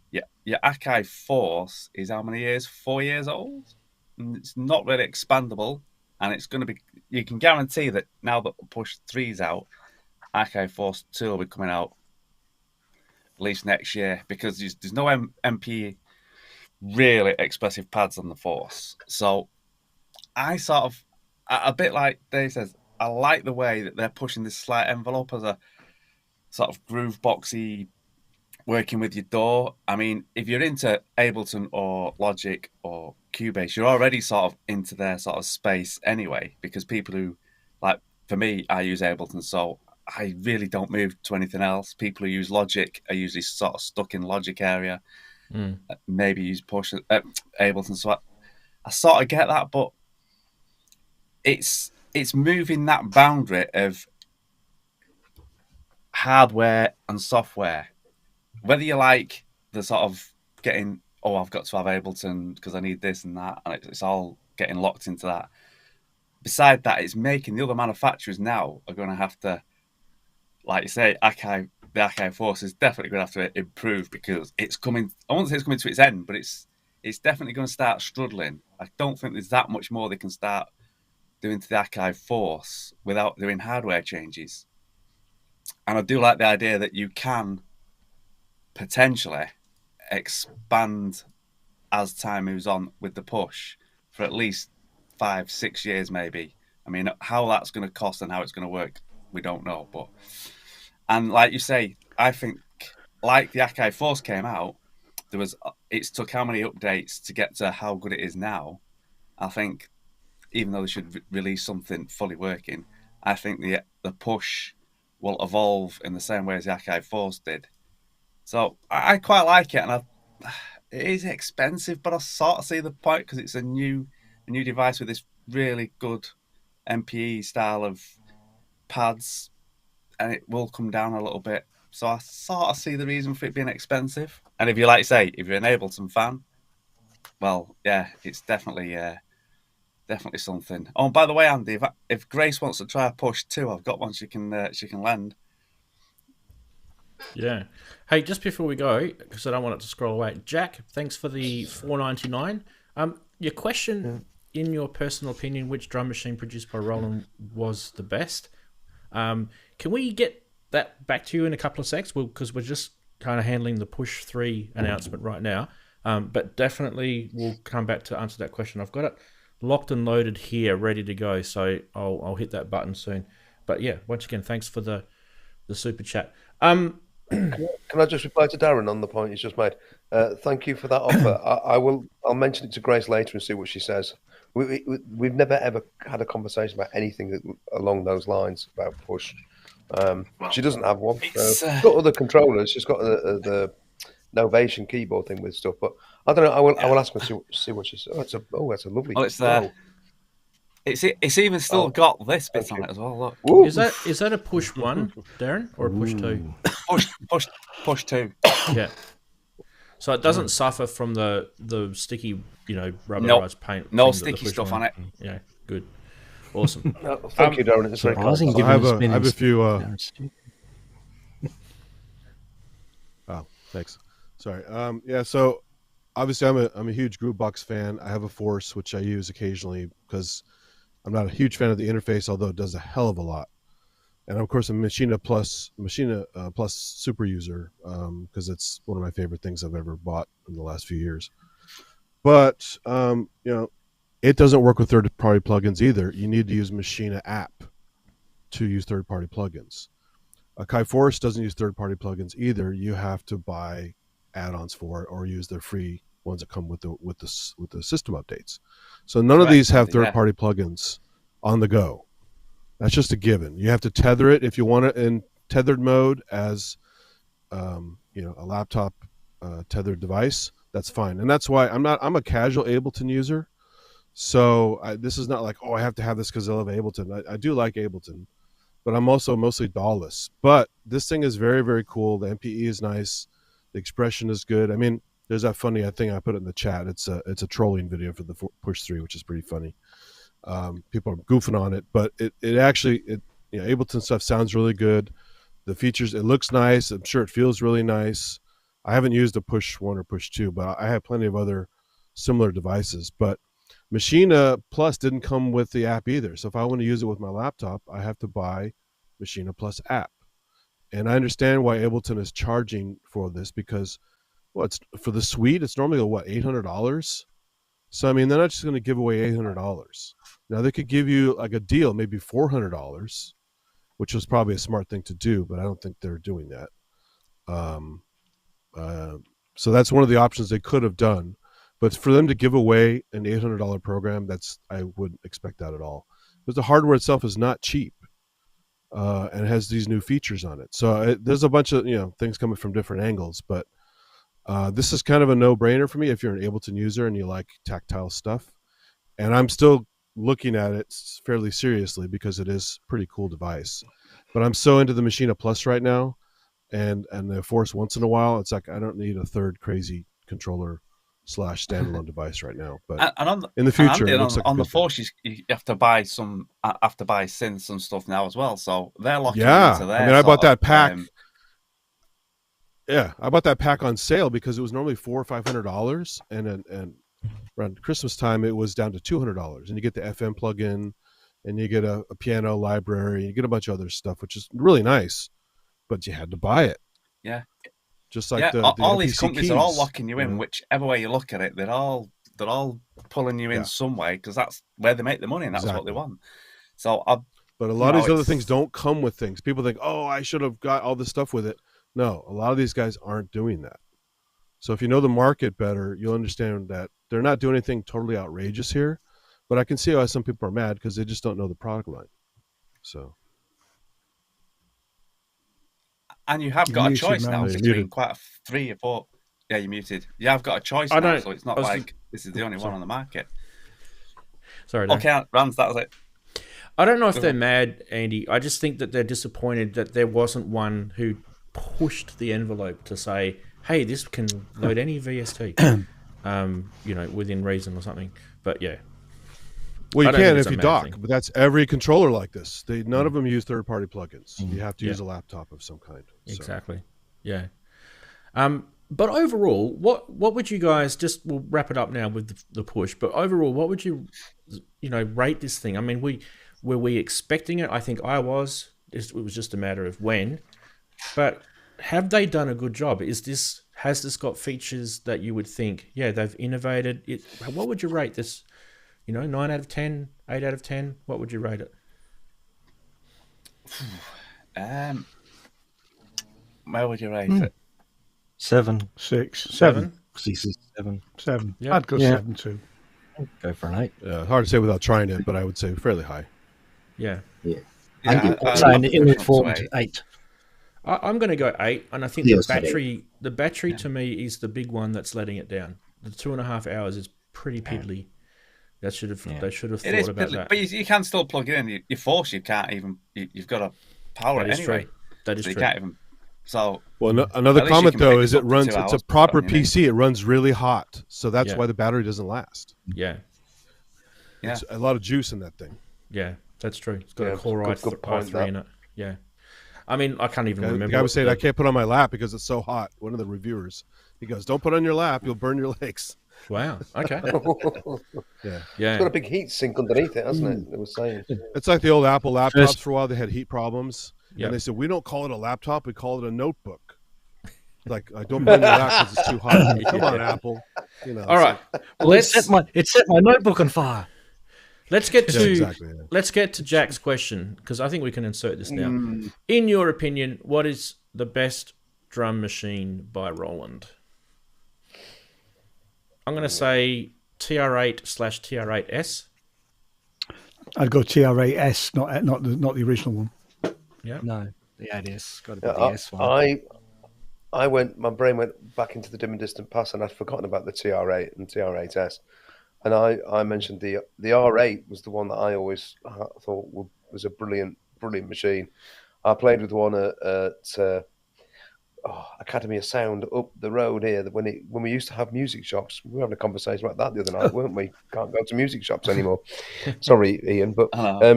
Yeah, your Akai Force is how many years? 4 years old? And it's not really expandable, and it's going to be. You can guarantee that now that Push 3's out, Akai Force 2 will be coming out at least next year, because there's no MP really expressive pads on the Force. So I sort of, a bit like Dave says, I like the way that they're pushing this slight envelope as a sort of groove boxy working with your DAW. I mean, if you're into Ableton or Logic or Cubase, you're already sort of into their sort of space anyway, because people who, like, for me, I use Ableton, so I really don't move to anything else. People who use Logic are usually sort of stuck in Logic area, maybe use Push, Ableton. So I sort of get that, but it's moving that boundary of hardware and software. Whether you like the sort of getting, oh, I've got to have Ableton because I need this and that, and it's all getting locked into that. Beside that, it's making the other manufacturers now are going to have to, like you say, Akai, the Akai Force is definitely going to have to improve, because it's coming. I won't say it's coming to its end, but it's definitely going to start struggling. I don't think there's that much more they can start doing to the Akai Force without doing hardware changes. And I do like the idea that you can potentially expand as time moves on with the Push for at least 5-6 years, maybe. I mean, how that's going to cost and how it's going to work, we don't know. But, and like you say, I think like the Akai Force came out, it's took how many updates to get to how good it is now. I think even though they should release something fully working, I think the Push will evolve in the same way as the Akai Force did. So I quite like it, and it is expensive, but I sort of see the point, because it's a new device with this really good MPE style of pads, and it will come down a little bit. So I sort of see the reason for it being expensive. And if you like say, if you're an Ableton fan, well, yeah, it's definitely something. Oh, and by the way, Andy, if Grace wants to try a Push too, I've got one she can lend. Yeah. Hey, just before we go, because I don't want it to scroll away, Jack, thanks for the $4.99. Your question, in your personal opinion, which drum machine produced by Roland was the best? Can we get that back to you in a couple of secs? Because we're just kind of handling the Push 3 announcement right now. But definitely we'll come back to answer that question. I've got it locked and loaded here, ready to go. So I'll hit that button soon. But yeah, once again, thanks for the super chat. Can I just reply to Darren on the point he's just made? Thank you for that offer. I'll mention it to Grace later and see what she says. We've never ever had a conversation about anything along those lines about Push. She doesn't have one. She's got other controllers. She's got the Novation keyboard thing with stuff, but I don't know. I will ask her to see what she says. That's a lovely. It's even still got this bit on it as well. Look, ooh. Is that a Push 1, Darren, or a Push 2? Push 2. Yeah. So it doesn't suffer from the sticky, rubberized paint. No sticky stuff on it. Yeah, good, awesome. Thank you, Darren. It's very kind. I have a few. Oh, thanks. Sorry. Yeah. So obviously, I'm a huge Groovebox fan. I have a Force which I use occasionally because I'm not a huge fan of the interface, although it does a hell of a lot. And of course, I'm a Machina Plus super user because it's one of my favorite things I've ever bought in the last few years. But it doesn't work with third-party plugins either. You need to use Machina app to use third-party plugins. Akai Force doesn't use third-party plugins either. You have to buy add-ons for it or use their free ones that come with the system updates. So none of these have third-party plugins on the go. That's just a given. You have to tether it if you want it in tethered mode as a laptop tethered device. That's fine, and that's why I'm a casual Ableton user. So this is not like, I have to have this because I love Ableton. I do like Ableton, but I'm also mostly DAW-less. But this thing is very, very cool. The MPE is nice. The expression is good. I mean, there's that funny thing I put it in the chat. It's a trolling video for the Push 3, which is pretty funny. People are goofing on it, but it actually Ableton stuff sounds really good. The features, it looks nice. I'm sure it feels really nice. I haven't used a Push 1 or Push 2, but I have plenty of other similar devices. But Machina Plus didn't come with the app either. So if I want to use it with my laptop, I have to buy Machina Plus app. And I understand why Ableton is charging for this because, it's for the suite. It's normally $800. So I mean, they're not just going to give away $800. Now they could give you like a deal, maybe $400, which was probably a smart thing to do, but I don't think they're doing that. So that's one of the options they could have done. But for them to give away an $800 program, I wouldn't expect that at all. Because the hardware itself is not cheap, and it has these new features on it. So there's a bunch of things coming from different angles, but this is kind of a no-brainer for me if you're an Ableton user and you like tactile stuff. And I'm still looking at it fairly seriously because it is a pretty cool device. But I'm so into the Machina Plus right now, and the Force once in a while. It's like I don't need a third crazy controller / standalone device right now. But in the future, it looks like on the Force, you have to buy synths and stuff now as well. So they're locking into their. I mean, I bought that pack. I bought that pack on sale because it was normally $400 or $500, and around Christmas time it was down to $200, and you get the FM plugin, and you get a piano library, and you get a bunch of other stuff, which is really nice, but you had to buy it. Yeah, just like the all NPC these companies keys. are all locking you in, whichever way you look at it. They're all pulling you in some way because that's where they make the money, and that's what they want. So, but a lot of these other things don't come with things. People think, oh, I should have got all this stuff with it. No, a lot of these guys aren't doing that. So if you know the market better, you'll understand that they're not doing anything totally outrageous here. But I can see why some people are mad because they just don't know the product line. So. And you have got a choice now between quite 3 or 4. Yeah, you're muted. You have got a choice now, so it's not like this is the only one on the market. Sorry. Okay, Ranz, that was it. I don't know if they're mad, Andy. I just think that they're disappointed that there wasn't one who pushed the envelope to say, hey, this can load any VST, within reason or something. But yeah. Well, you can if you dock, but that's every controller like this. None of them use third-party plugins. You have to use a laptop of some kind. Exactly. Yeah. But overall, what would you guys, we'll wrap it up now with the push, but overall, what would you rate this thing? I mean, were we expecting it? I think I was. It was just a matter of when. But have they done a good job? Has this got features that you would think, they've innovated it? What would you rate this? 9 out of 10, 8 out of 10. What would you rate it? Where would you rate it? 7, 6, 7, 7. Yeah. I'd go 7 too. Go for an 8. Hard to say without trying it, but I would say fairly high. Yeah. I'd say an informed 8. I'm going to go 8, and I think the battery to me is the big one that's letting it down. The 2.5 hours is pretty piddly. They should have thought about that. But you can still plug it in. Your Force, you can't even. You've got to power it anyway. That is true. You can't even. So another comment though is it runs. It's a proper PC. It runs really hot, so that's why the battery doesn't last. Yeah. It's a lot of juice in that thing. Yeah, that's true. It's got a Core i3 in it. Yeah. I mean, I can't even remember. The guy was saying, I can't put it on my lap because it's so hot. One of the reviewers, he goes, don't put it on your lap. You'll burn your legs. Wow. Okay. Yeah. It's got a big heat sink underneath it, hasn't it? They were saying. It's like the old Apple laptops for a while. They had heat problems. Yep. And they said, we don't call it a laptop. We call it a notebook. Like, I don't burn your lap because it's too hot. Come on, Apple. All right. Well, it set my notebook on fire. Let's get to Jack's question, because I think we can insert this now. In your opinion, what is the best drum machine by Roland? I'm going to say TR8/TR8S. I'd go TR8S, not the original one. Yeah. No, the 8S. Got to be the S one. My brain went back into the dim and distant past, and I'd forgotten about the TR8 and TR8S. And I mentioned the R8 was the one that I always thought was a brilliant machine. I played with one at Academy of Sound up the road here. When we used to have music shops, we were having a conversation about that the other night, weren't we? Can't go to music shops anymore. Sorry, Ian, but I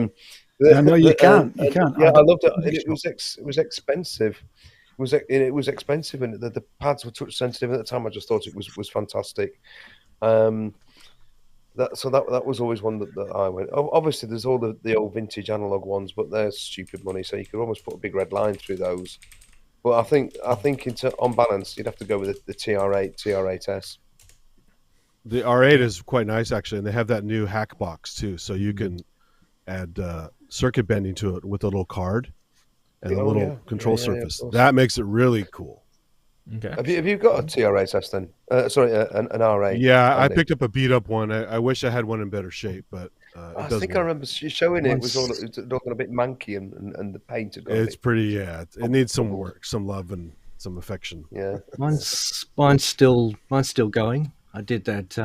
know you can't. You can't. Yeah, I loved it. It was expensive. It was expensive, and the pads were touch sensitive at the time. I just thought it was fantastic. That was always one that I went. Obviously, there's all the old vintage analog ones, but they're stupid money, so you could almost put a big red line through those. But I think on balance, you'd have to go with the TR8, TR8S. The R8 is quite nice actually, and they have that new hack box too, so you can add circuit bending to it with a little card and a little control surface. That makes it really cool. Okay. Have you got a TRA-S then? Sorry, an RA. Yeah, I Andy? picked up a beat up one. I wish I had one in better shape, but I it does think I work. remember showing it. It was Once- looking a bit manky and the paint had got a It's bit. pretty. Yeah, it needs some work, some love, and some affection. Yeah. Mine's still going. I did that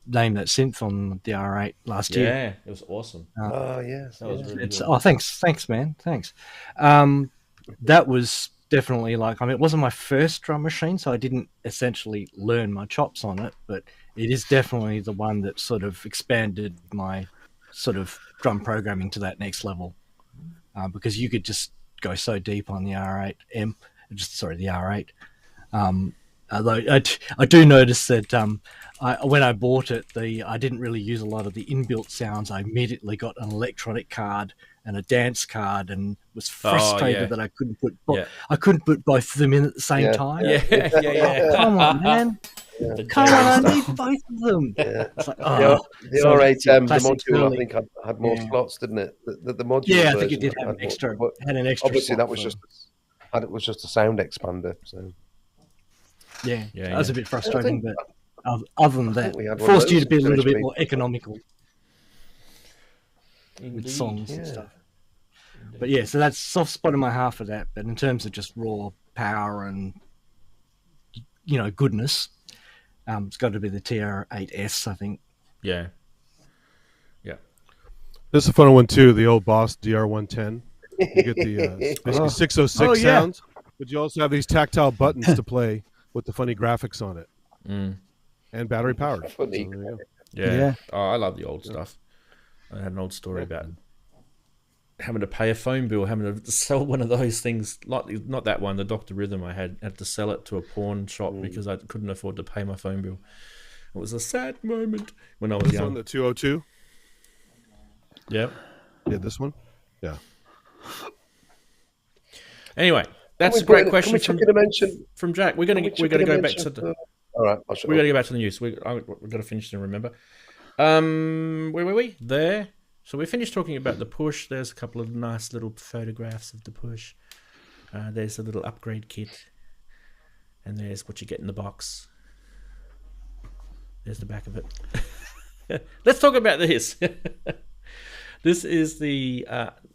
name that synth on the R8 last year. Yeah, it was awesome. Oh yes. That was yeah. really It's good. thanks, man, thanks. That was definitely like, I mean, it wasn't my first drum machine, so I didn't essentially learn my chops on it, but it is definitely the one that sort of expanded my sort of drum programming to that next level, because you could just go so deep on the R8 the R8. Although I do notice that when I bought it, I didn't really use a lot of the inbuilt sounds. I immediately got an electronic card and a dance card, and was frustrated yeah. that I couldn't put Yeah. both of them in at the same Yeah. time. Yeah. Come on, man! The Come jazz on, I stuff. need both of them. Yeah. It's like, The so R8, the classic modular, I early- think had more yeah. slots, didn't it? The modular. Yeah, I think it version did have had an extra. more, but Had an extra. obviously, slot that was for- it was just a sound expander. So Yeah, Yeah, that was yeah. a bit frustrating, I but other than that, think we had one of forced you those to be a little bit HP. more economical with Indeed. songs and Yeah. stuff. But yeah, so that's soft spot in my heart for that. But in terms of just raw power and goodness, it's got to be the TR8S, I think. Yeah. Yeah. This is a fun one too. The old Boss DR110. You get the basically 606 Oh, yeah. sounds, but you also have these tactile buttons to play with the funny graphics on it Mm. and battery powered. So Funny. there you go. Yeah. Yeah. Oh, I love the old stuff. I had an old story about having to pay a phone bill, having to sell one of those things, like not that one, the Dr. Rhythm. I had to sell it to a pawn shop because I couldn't afford to pay my phone bill. It was a sad moment when I was This one, young. the 202. Yeah. Yeah, this one. Yeah. Anyway, that's a Can great we question chuck in a mention? from Jack. We're gonna go back to the. All right, I'll shut We got to up. go back to the news. We've got to finish and remember. Where were we? There. So we finished talking about the Push. There's a couple of nice little photographs of the Push. There's a little upgrade kit. And there's what you get in the box. There's the back of it. Let's talk about this. This is the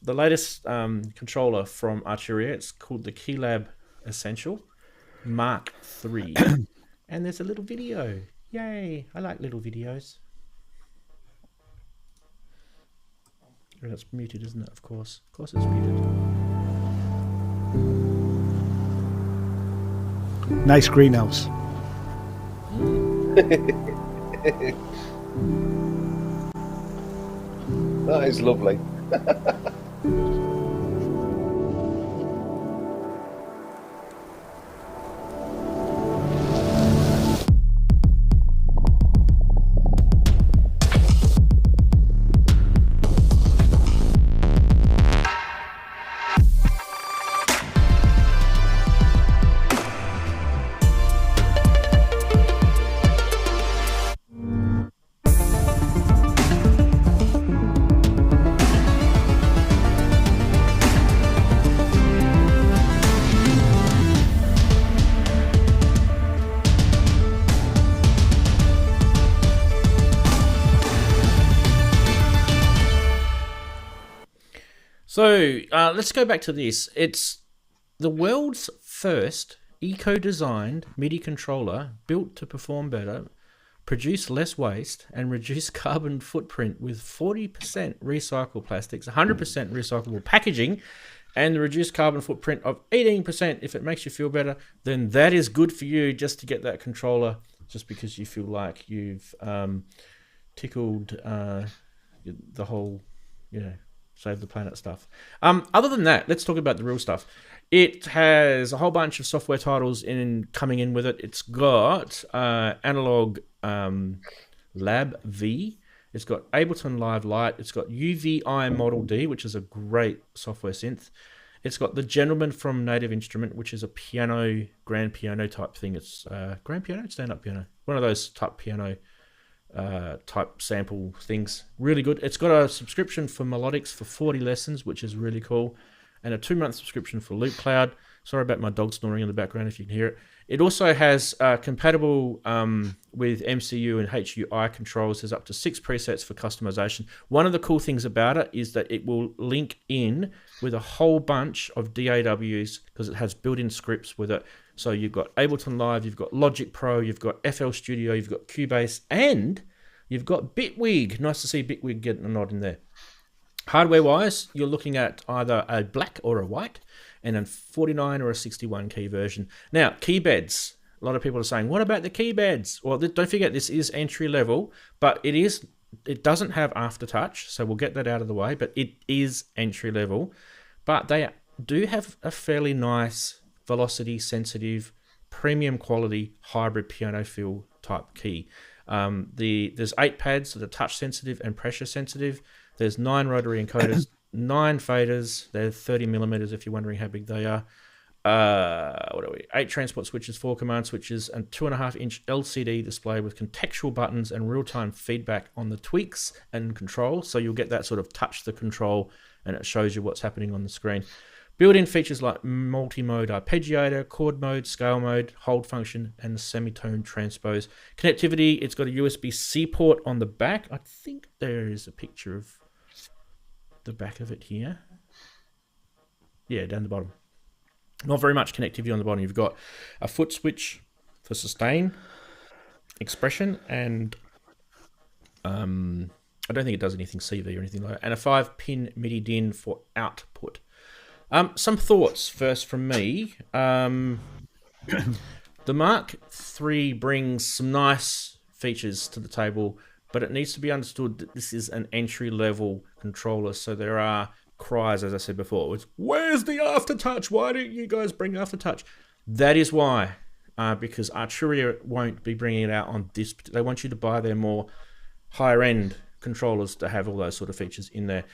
latest controller from Arturia. It's called the KeyLab Essential Mark III. And there's a little video. Yay! I like little videos. Oh, that's muted, isn't it? Of course. Of course it's muted. Nice greenhouse. That is lovely. So let's go back to this. It's the world's first eco-designed MIDI controller built to perform better, produce less waste, and reduce carbon footprint with 40% recycled plastics, 100% recyclable packaging, and the reduced carbon footprint of 18%. If it makes you feel better, then that is good for you just to get that controller, just because you feel like you've tickled the whole, save the planet stuff. Other than that, let's talk about the real stuff. It has a whole bunch of software titles coming in with it. It's got Analog Lab V. It's got Ableton Live Lite. It's got UVI Model D, which is a great software synth. It's got the Gentleman from Native Instrument, which is a piano, grand piano type thing. It's grand piano, stand-up piano. One of those type piano type sample things. Really good. It's got a subscription for Melodics for 40 lessons, which is really cool, and a 2-month subscription for Loop Cloud. Sorry about my dog snoring in the background if you can hear it. It also has compatible with MCU and HUI controls. There's up to 6 presets for customization. One of the cool things about it is that it will link in with a whole bunch of DAWs because it has built-in scripts with it. So you've got Ableton Live, you've got Logic Pro, you've got FL Studio, you've got Cubase, and you've got Bitwig. Nice to see Bitwig getting a nod in there. Hardware-wise, you're looking at either a black or a white, and a 49 or a 61 key version. Now, key beds. A lot of people are saying, what about the key beds? Well, don't forget, this is entry level, but it doesn't have aftertouch, so we'll get that out of the way, but it is entry level. But they do have a fairly nice velocity sensitive, premium quality hybrid piano feel type key. There's 8 pads that are touch sensitive and pressure sensitive. There's 9 rotary encoders, 9 faders. They're 30 millimeters if you're wondering how big they are. 8 transport switches, 4 command switches, and 2.5-inch LCD display with contextual buttons and real-time feedback on the tweaks and control. So you'll get that sort of touch the control, and it shows you what's happening on the screen. Built-in features like multi-mode arpeggiator, chord mode, scale mode, hold function, and semitone transpose. Connectivity, it's got a USB-C port on the back. I think there is a picture of the back of it here. Yeah, down the bottom. Not very much connectivity on the bottom. You've got a foot switch for sustain, expression, and I don't think it does anything CV or anything like that. And a 5-pin MIDI DIN for output. Some thoughts first from me. The Mark III brings some nice features to the table, but it needs to be understood that this is an entry-level controller, so there are cries, as I said before. It's, where's the aftertouch? Why don't you guys bring aftertouch? That is why, because Arturia won't be bringing it out on this. They want you to buy their more higher-end controllers to have all those sort of features in there.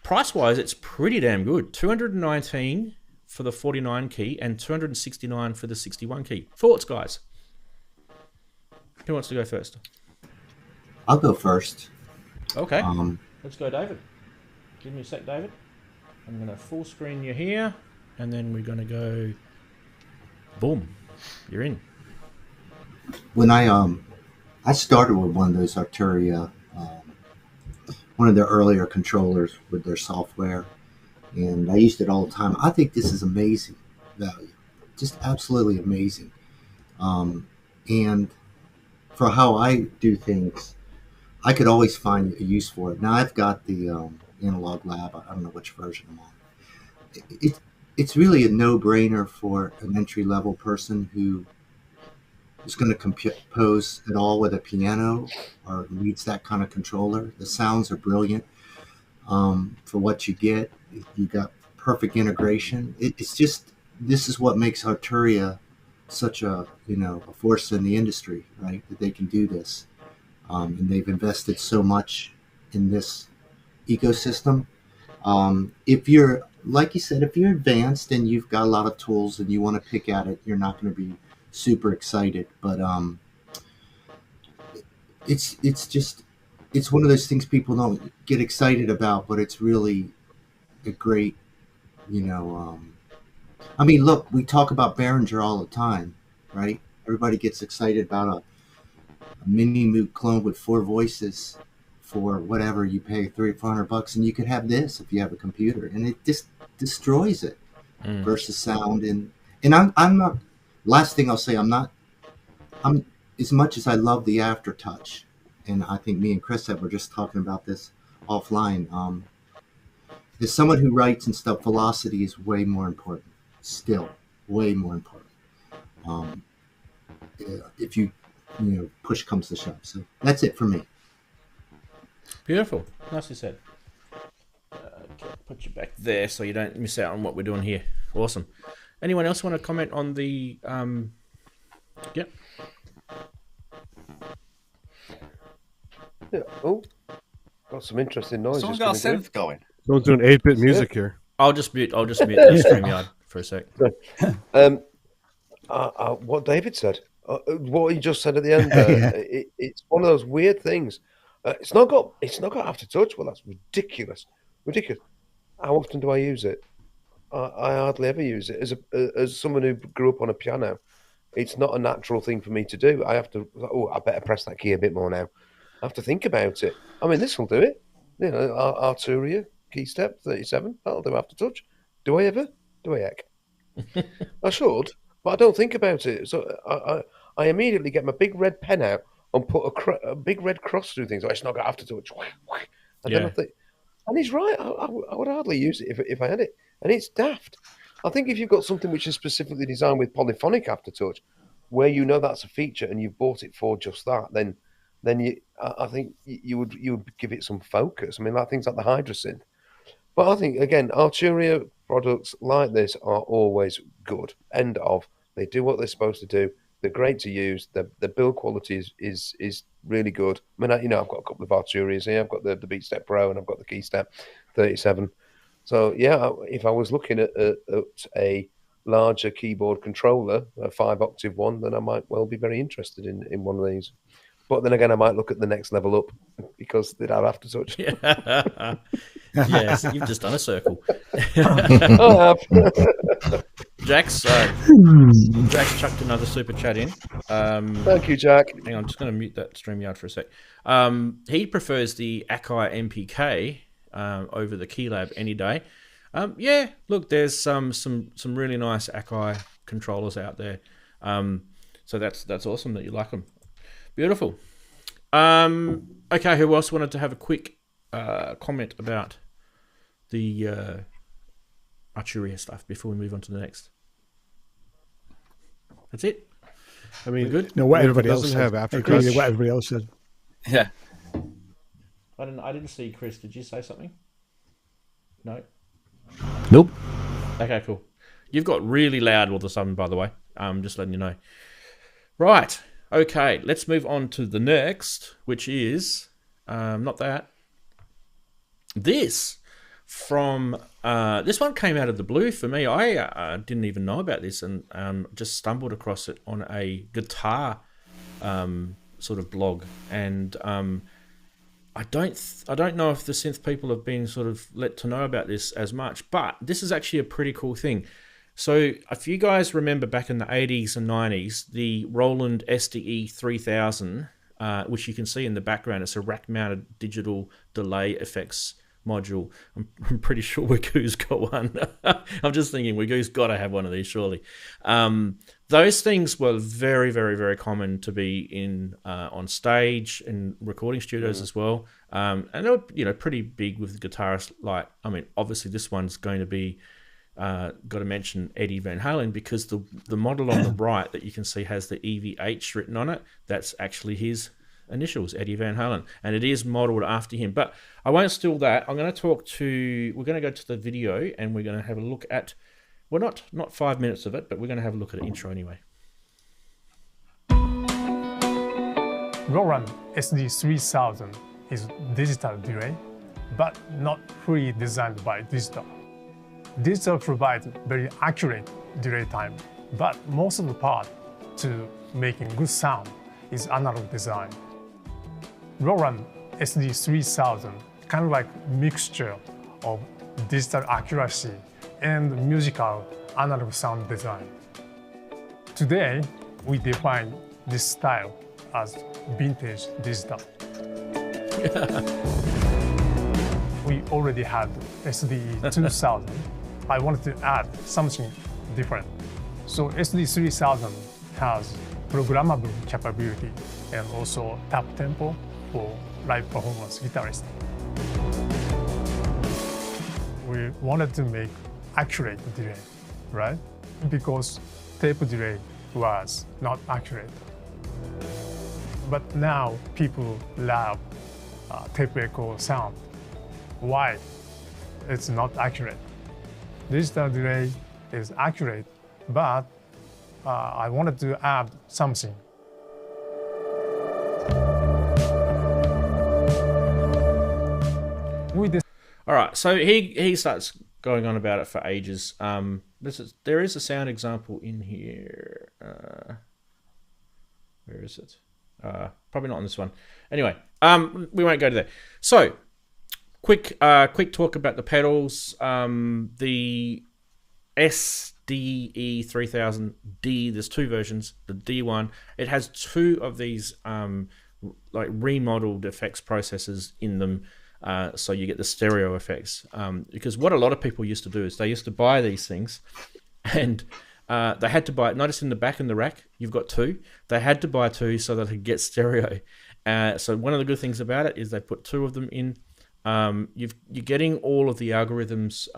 Price-wise, it's pretty damn good. $219 for the 49 key and $269 for the 61 key. Thoughts, guys? Who wants to go first? I'll go first. Okay. Let's go, David. Give me a sec, David. I'm going to full screen you here, and then we're going to go. Boom, you're in. When I started with one of those Arturia, one of their earlier controllers with their software, and I used it all the time. I think this is amazing value, just absolutely amazing. And for how I do things, I could always find a use for it. Now I've got the Analog Lab. I don't know which version I'm on. It's really a no-brainer for an entry-level person who is going to compose it all with a piano or needs that kind of controller. The sounds are brilliant for what you get. You got perfect integration. It's just, this is what makes Arturia such a force in the industry, right? That they can do this, and they've invested so much in this ecosystem. If you're, like you said, if you're advanced and you've got a lot of tools and you want to pick at it, you're not going to be super excited. But it's one of those things people don't get excited about, but it's really a great, I mean, look, we talk about Behringer all the time, right? Everybody gets excited about a mini Moog clone with 4 voices for whatever you pay, $300-400, and you could have this if you have a computer, and it just destroys it versus sound. And I'm not. Last thing I'll say, I'm as much as I love the aftertouch, and I think me and Chris were just talking about this offline. As someone who writes and stuff, velocity is way more important. Still, way more important. If you push comes to shove. So that's it for me. Beautiful. Nicely said. Put you back there so you don't miss out on what we're doing here. Awesome. Anyone else want to comment on the... Yep. Yeah. Oh, got some interesting noises. Someone's got a synth going. Someone's doing 8-bit music here. I'll just mute the StreamYard for a sec. What David said, what he just said at the end there, it's one of those weird things. It's not got aftertouch. Well, that's ridiculous. How often do I use it? I hardly ever use it as someone who grew up on a piano. It's not a natural thing for me to do. I have to. Oh, I better press that key a bit more now. I have to think about it. I mean, this will do it. You know, Arturia key step 37. That'll do after touch. Do I ever? Do I heck? I should, but I don't think about it. So I immediately get my big red pen out and put a big red cross through things. Oh, it's not got after touch. And then I think, and he's right. I would hardly use it if I had it, and it's daft. I think if you've got something which is specifically designed with polyphonic aftertouch, where you know that's a feature and you've bought it for just that, then I think you would give it some focus. I mean, like things like the Hydrasynth. But I think again, Arturia products like this are always good. End of. They do what they're supposed to do. They're great to use. The build quality is really good. I mean, I've got a couple of Arturias here. I've got the BeatStep Pro and I've got the KeyStep 37. So yeah, if I was looking at a larger keyboard controller, a 5-octave one, then I might well be very interested in one of these. But then again, I might look at the next level up because they'd have aftertouch. Yeah. Yes, you've just done a circle. I have. Jack's chucked another super chat in. Thank you, Jack. Hang on, I'm just going to mute that StreamYard for a sec. He prefers the Akai MPK over the KeyLab any day. Yeah, look, there's some really nice Akai controllers out there. So that's awesome that you like them. Beautiful. Okay, who else wanted to have a quick comment about the Arturia stuff before we move on to the next? That's it. I mean, good. No, what everybody else doesn't said. have I after agree with touch. what everybody else said. Yeah. I didn't see Chris. Did you say something? No. Nope. Okay, cool. You've got really loud all of a sudden, by the way. Just letting you know. Right. Okay, let's move on to the next, which is not that. This from this one came out of the blue for me. I didn't even know about this and just stumbled across it on a guitar sort of blog, and I don't know if the synth people have been sort of let to know about this as much, but this is actually a pretty cool thing. So if you guys remember back in the 80s and 90s, the Roland SDE 3000, which you can see in the background, it's a rack-mounted digital delay effects module. I'm pretty sure Wagoo's got one. I'm just thinking Wagoo's got to have one of these, surely. Those things were very, very, very common to be in on stage and recording studios as well. And they were, pretty big with guitarists. Like, I mean, obviously this one's going to be got to mention Eddie Van Halen, because the model on the right that you can see has the EVH written on it. That's actually his initials, Eddie Van Halen, and it is modeled after him. But I won't steal that. We're going to go to the video and we're going to have a look at, well, not 5 minutes of it, but we're going to have a look at an intro anyway. Roland SD3000 is digital delay, but not fully designed by digital. Digital provides very accurate delay time, but most of the part to making good sound is analog design. Roland SD3000 kind of like mixture of digital accuracy and musical analog sound design. Today, we define this style as vintage digital. We already had SD2000. I wanted to add something different. So SD3000 has programmable capability and also tap tempo for live performance guitarists. We wanted to make accurate delay, right? Because tape delay was not accurate. But now people love tape echo sound. Why? It's not accurate. Digital delay is accurate, but I wanted to add something. All right, so he starts going on about it for ages. There is a sound example in here. Where is it? Probably not on this one. Anyway, we won't go to there. So, quick talk about the pedals. The SDE 3000D. There's two versions. The D1, it has two of these like remodeled effects processors in them, so you get the stereo effects. Because what a lot of people used to do is they used to buy these things, and they had to buy it. Notice in the back in the rack, you've got two. They had to buy two so that they could get stereo. So one of the good things about it is they put two of them in. You're getting all of the algorithms,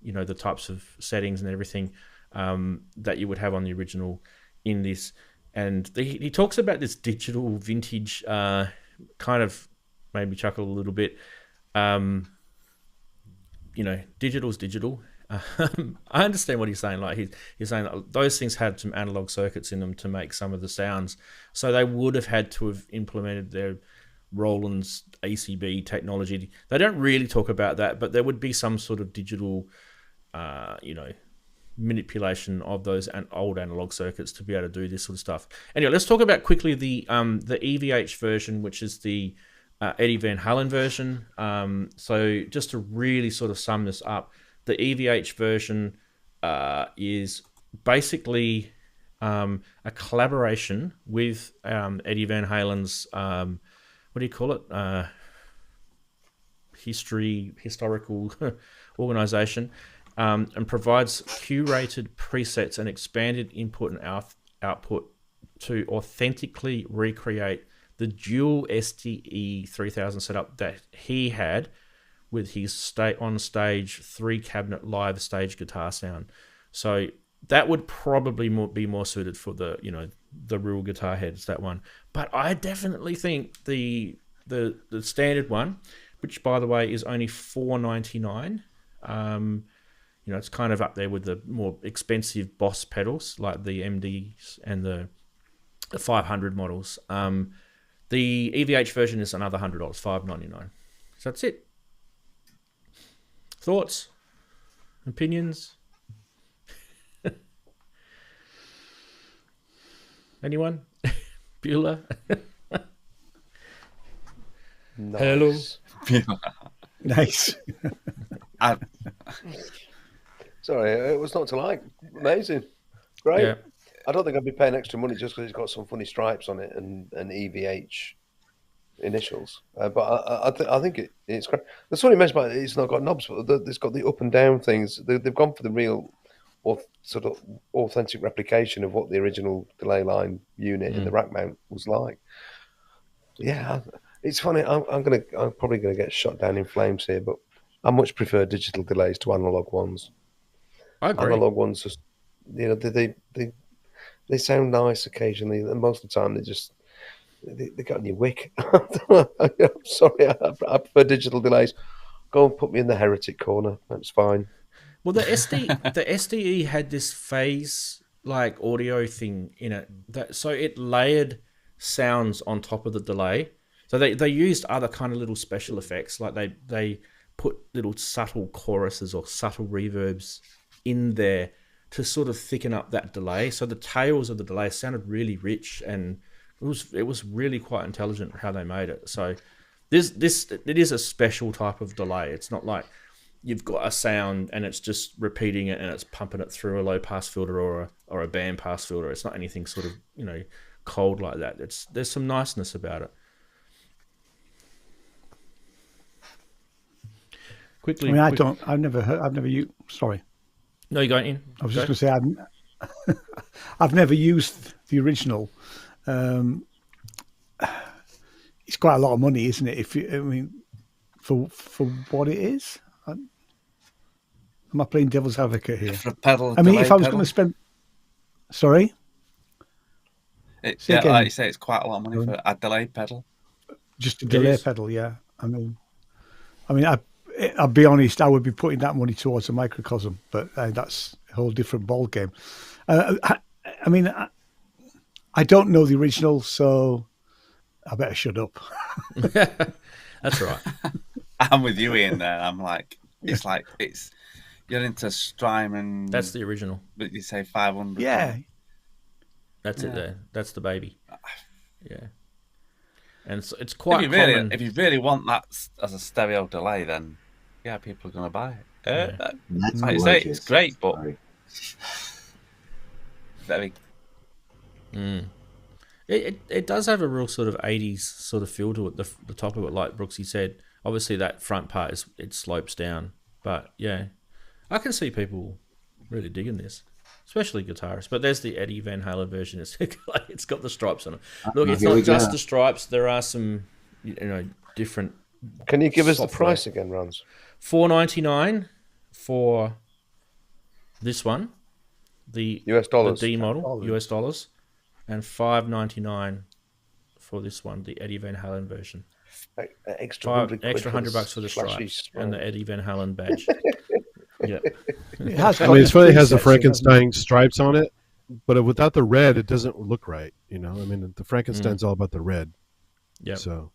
the types of settings and everything that you would have on the original in this. And he talks about this digital vintage, kind of made me chuckle a little bit. Digital's digital. I understand what he's saying. Like he's saying that those things had some analog circuits in them to make some of the sounds, so they would have had to have implemented their Roland's ACB technology. They don't really talk about that, but there would be some sort of digital, manipulation of those old analog circuits to be able to do this sort of stuff. Anyway, let's talk about quickly the EVH version, which is the Eddie Van Halen version. So just to really sort of sum this up, the EVH version is basically a collaboration with Eddie Van Halen's what do you call it? Historical organization, and provides curated presets and expanded input and output to authentically recreate the dual STE 3000 setup that he had with his on-stage 3-cabinet live stage guitar sound. So that would probably be more suited for the real guitar heads, that one. But I definitely think the standard one, which by the way is only $499. It's kind of up there with the more expensive Boss pedals like the MDs and the 500 models. The EVH version is another $100, $599. So that's it. Thoughts? Opinions? Anyone? Bueller? Nice. Hello. Nice. Sorry, it was not to like. Amazing. Great. Yeah. I don't think I'd be paying extra money just because it's got some funny stripes on it and EVH initials. But I think it's great. That's what it meant by it. It's not got knobs, but it's got the up and down things. They've gone for the real sort of authentic replication of what the original delay line unit in the rack mount was like. Yeah, it's funny. I'm probably gonna get shot down in flames here, but I much prefer digital delays to analog ones. I agree. Analog ones just, they sound nice occasionally, and most of the time they got in your wick. I'm sorry, I prefer digital delays. Go and put me in the heretic corner. That's fine. Well, the SDE had this phase like audio thing in it, so it layered sounds on top of the delay. So they used other kind of little special effects, like they put little subtle choruses or subtle reverbs in there to sort of thicken up that delay. So the tails of the delay sounded really rich, and it was really quite intelligent how they made it. So it is a special type of delay. It's not like you've got a sound and it's just repeating it and it's pumping it through a low pass filter or a band pass filter. It's not anything sort of cold like that. There's some niceness about it. Quickly, I've never used. Sorry. No, you're going in. I was just going to say I've never used the original. It's quite a lot of money, isn't it? For what it is. Am I playing devil's advocate here? For a pedal, if I was going to spend. Sorry. Like you say, it's quite a lot of money for a delay pedal. Just a delay pedal, yeah. I'll be honest, I would be putting that money towards a microcosm, but that's a whole different ball game. I don't know the original, so I better shut up. That's right. I'm with you, Ian. There, I'm like, it's you're into Strymon. That's the original. But you say 500. Yeah, that's it. There, that's the baby. Yeah. And it's quite common. If you really want that as a stereo delay, then yeah, people are going to buy it. Like you say, it's great, but Very. It does have a real sort of 80s sort of feel to it, the top of it, like Brooksy said. Obviously, that front part, it slopes down. But, yeah, I can see people really digging this, especially guitarists. But there's the Eddie Van Halen version. It's got the stripes on it. Look, it's not just the stripes. There are some, different... Can you give us software. the price again, Ranz? $4.99 for this one. The US dollars. The D model, US dollars. And $5.99 for this one, the Eddie Van Halen version. Extra $100 for the stripes and the Eddie Van Halen badge. Yeah, I mean, it's funny. It has the Frankenstein stripes on it, but without the red, it doesn't look right. I mean, the Frankenstein's all about the red. Yeah. So,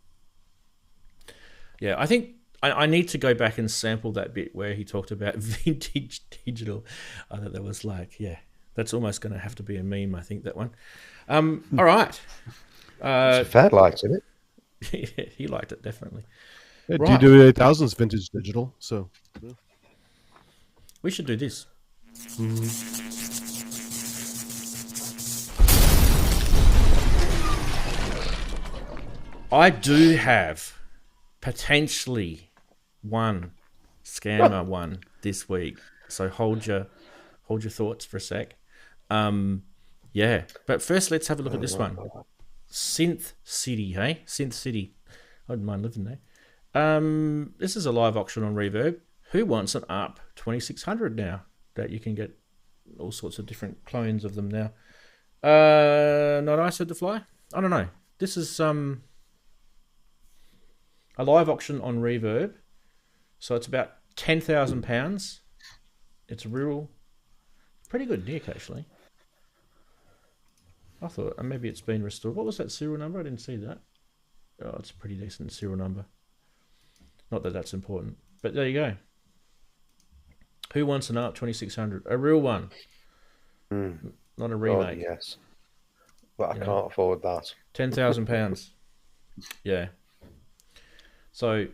yeah, I think I need to go back and sample that bit where he talked about vintage digital. I thought that was like, yeah, that's almost going to have to be a meme. I think that one. All right. Fad likes it. He liked it, definitely. yeah, Right. D8000's vintage digital. So, We should do this. I do have potentially one scammer one this week. So hold your thoughts for a sec. Yeah, but first let's have a look at this one. Synth City, hey? Synth City. I wouldn't mind living there. This is a live auction on Reverb. Who wants an ARP 2600 now? That you can get all sorts of different clones of them now. Not I said the fly? I don't know. This is a live auction on Reverb. So it's about £10,000. It's a real pretty good nick actually. I thought maybe it's been restored. What was that serial number? I didn't see that. Oh, it's a pretty decent serial number. Not that that's important, but there you go. Who wants an ARP 2600? A real one, not a remake. Oh, yes, but I can't afford that. £10,000. Yeah. So,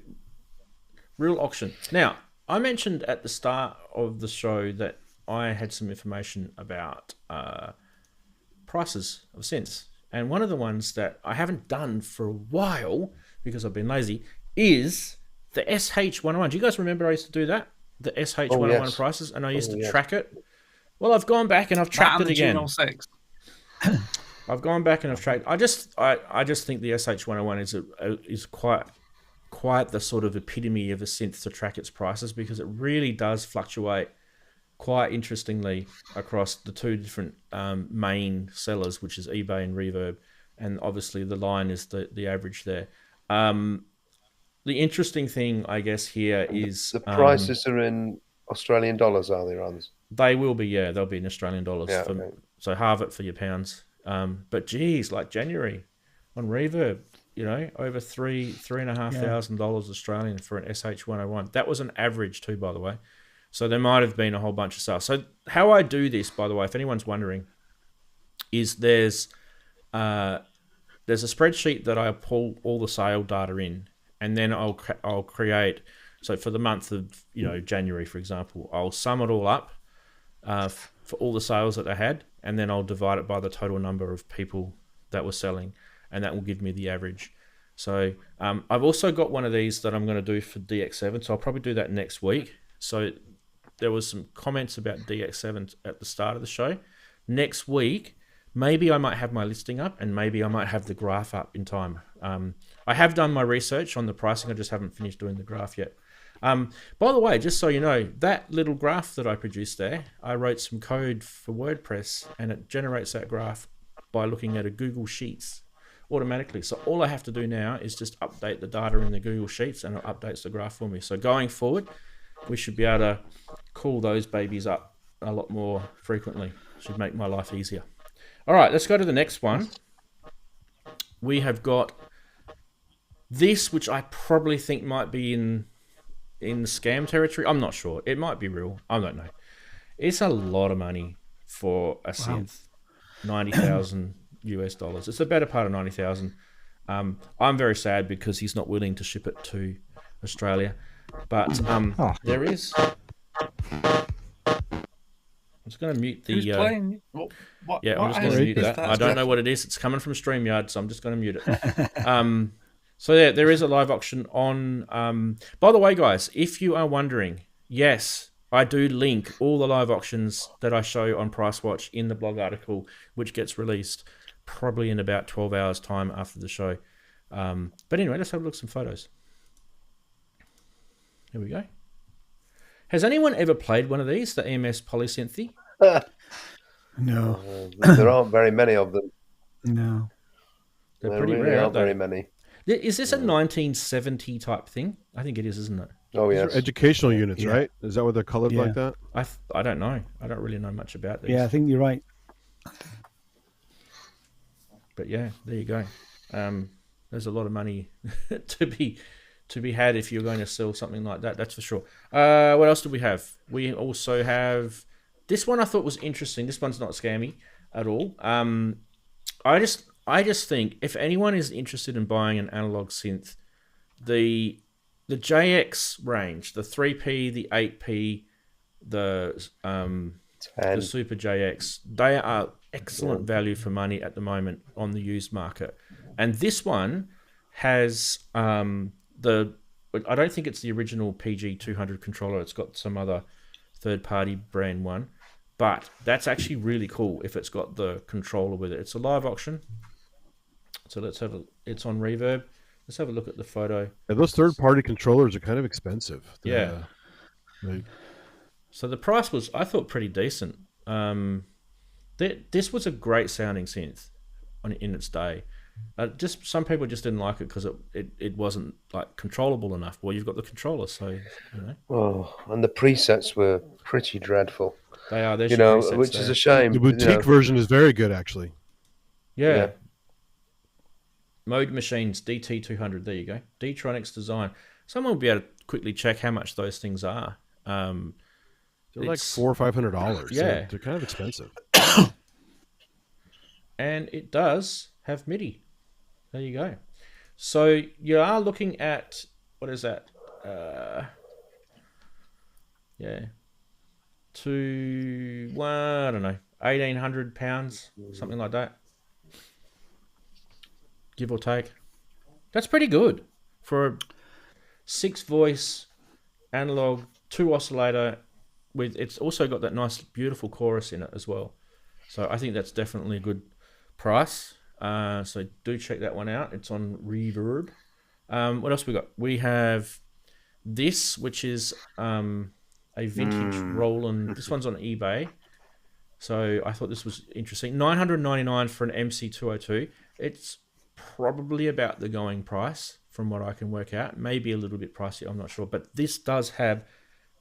real auction. Now, I mentioned at the start of the show that I had some information about prices of synths. And one of the ones that I haven't done for a while, because I've been lazy, is the SH101. Do you guys remember I used to do that? The SH101 prices, and I used to track it. Well, I've gone back and I've tracked it again. I've gone back and I've tracked. I just think the SH101 is quite the sort of epitome of a synth to track its prices, because it really does fluctuate quite interestingly across the two different main sellers, which is eBay and Reverb, and obviously the line is the average there. The interesting thing, I guess, here is the prices are in Australian dollars, are they, Ranz? They will be, yeah. They'll be in Australian dollars. Yeah, okay. So halve it for your pounds. But geez, like January on Reverb, over $3,500 Australian for an SH101. That was an average too, by the way. So there might have been a whole bunch of sales. So how I do this, by the way, if anyone's wondering, is there's a spreadsheet that I pull all the sale data in, and then I'll create. So for the month of January, for example, I'll sum it all up for all the sales that I had, and then I'll divide it by the total number of people that were selling, and that will give me the average. So I've also got one of these that I'm going to do for DX7, so I'll probably do that next week. So there was some comments about DX7 at the start of the show. Next week, maybe I might have my listing up, and maybe I might have the graph up in time. I have done my research on the pricing. I just haven't finished doing the graph yet. By the way, just so you know, that little graph that I produced there, I wrote some code for WordPress, and it generates that graph by looking at a Google Sheets automatically. So all I have to do now is just update the data in the Google Sheets, and it updates the graph for me. So going forward, we should be able to call those babies up a lot more frequently. Should make my life easier. All right, let's go to the next one. We have got this, which I probably think might be in scam territory. I'm not sure. It might be real. I don't know. It's a lot of money for a synth. $90,000 US. It's the better part of 90,000. I'm very sad because he's not willing to ship it to Australia. But there is just going to mute the. Who's playing? What, Yeah, I'm just going to mute that. I don't know what it is. It's coming from StreamYard, so I'm just going to mute it. So yeah, there is a live auction on. By the way, guys, if you are wondering, yes, I do link all the live auctions that I show on Price Watch in the blog article, which gets released probably in about 12 hours time after the show. But anyway, let's have a look at some photos. Here we go. Has anyone ever played one of these, the EMS Polysynthy? No. There aren't very many of them. No. They're There pretty really rare, aren't aren't they? very many. Is this a 1970 type thing? I think it is, isn't it? Oh, These yes. are educational units, Yeah. right? Is that what they're colored Yeah. like that? I don't know. I don't really know much about these. Yeah, I think you're right. But yeah, there you go. There's a lot of money to be had if you're going to sell something like that. That's for sure. What else do we have? We also have this one. I thought was interesting. This one's not scammy at all. I just think if anyone is interested in buying an analog synth, the JX range, the 3P, the 8P, the Super JX, they are excellent value for money at the moment on the used market. And this one has I don't think it's the original PG200 controller. It's got some other third-party brand one. But that's actually really cool if it's got the controller with it. It's a live auction. So it's on Reverb. Let's have a look at the photo. Yeah, those third-party controllers are kind of expensive. Yeah. So the price was, I thought, pretty decent. This was a great sounding synth in its day. Just some people just didn't like it because it wasn't like controllable enough. Well, you've got the controller, so you know. Oh, and the presets were pretty dreadful. They are. You know, which is a shame. The boutique version is very good, actually. Yeah. Mode Machines DT200. There you go. D-Tronics design. Someone will be able to quickly check how much those things are. They're like $400 or $500. Yeah. They're kind of expensive. And it does have MIDI. There you go. So you are looking at, what is that? I don't know, £1,800, something like that, give or take. That's pretty good for a 6-voice analog 2 oscillator with. It's also got that nice, beautiful chorus in it as well. So I think that's definitely a good price. So do check that one out. It's on Reverb. What else we got? We have this, which is a vintage Roland. This one's on eBay. So I thought this was interesting. $999 for an MC202. It's probably about the going price from what I can work out. Maybe a little bit pricey, I'm not sure. But this does have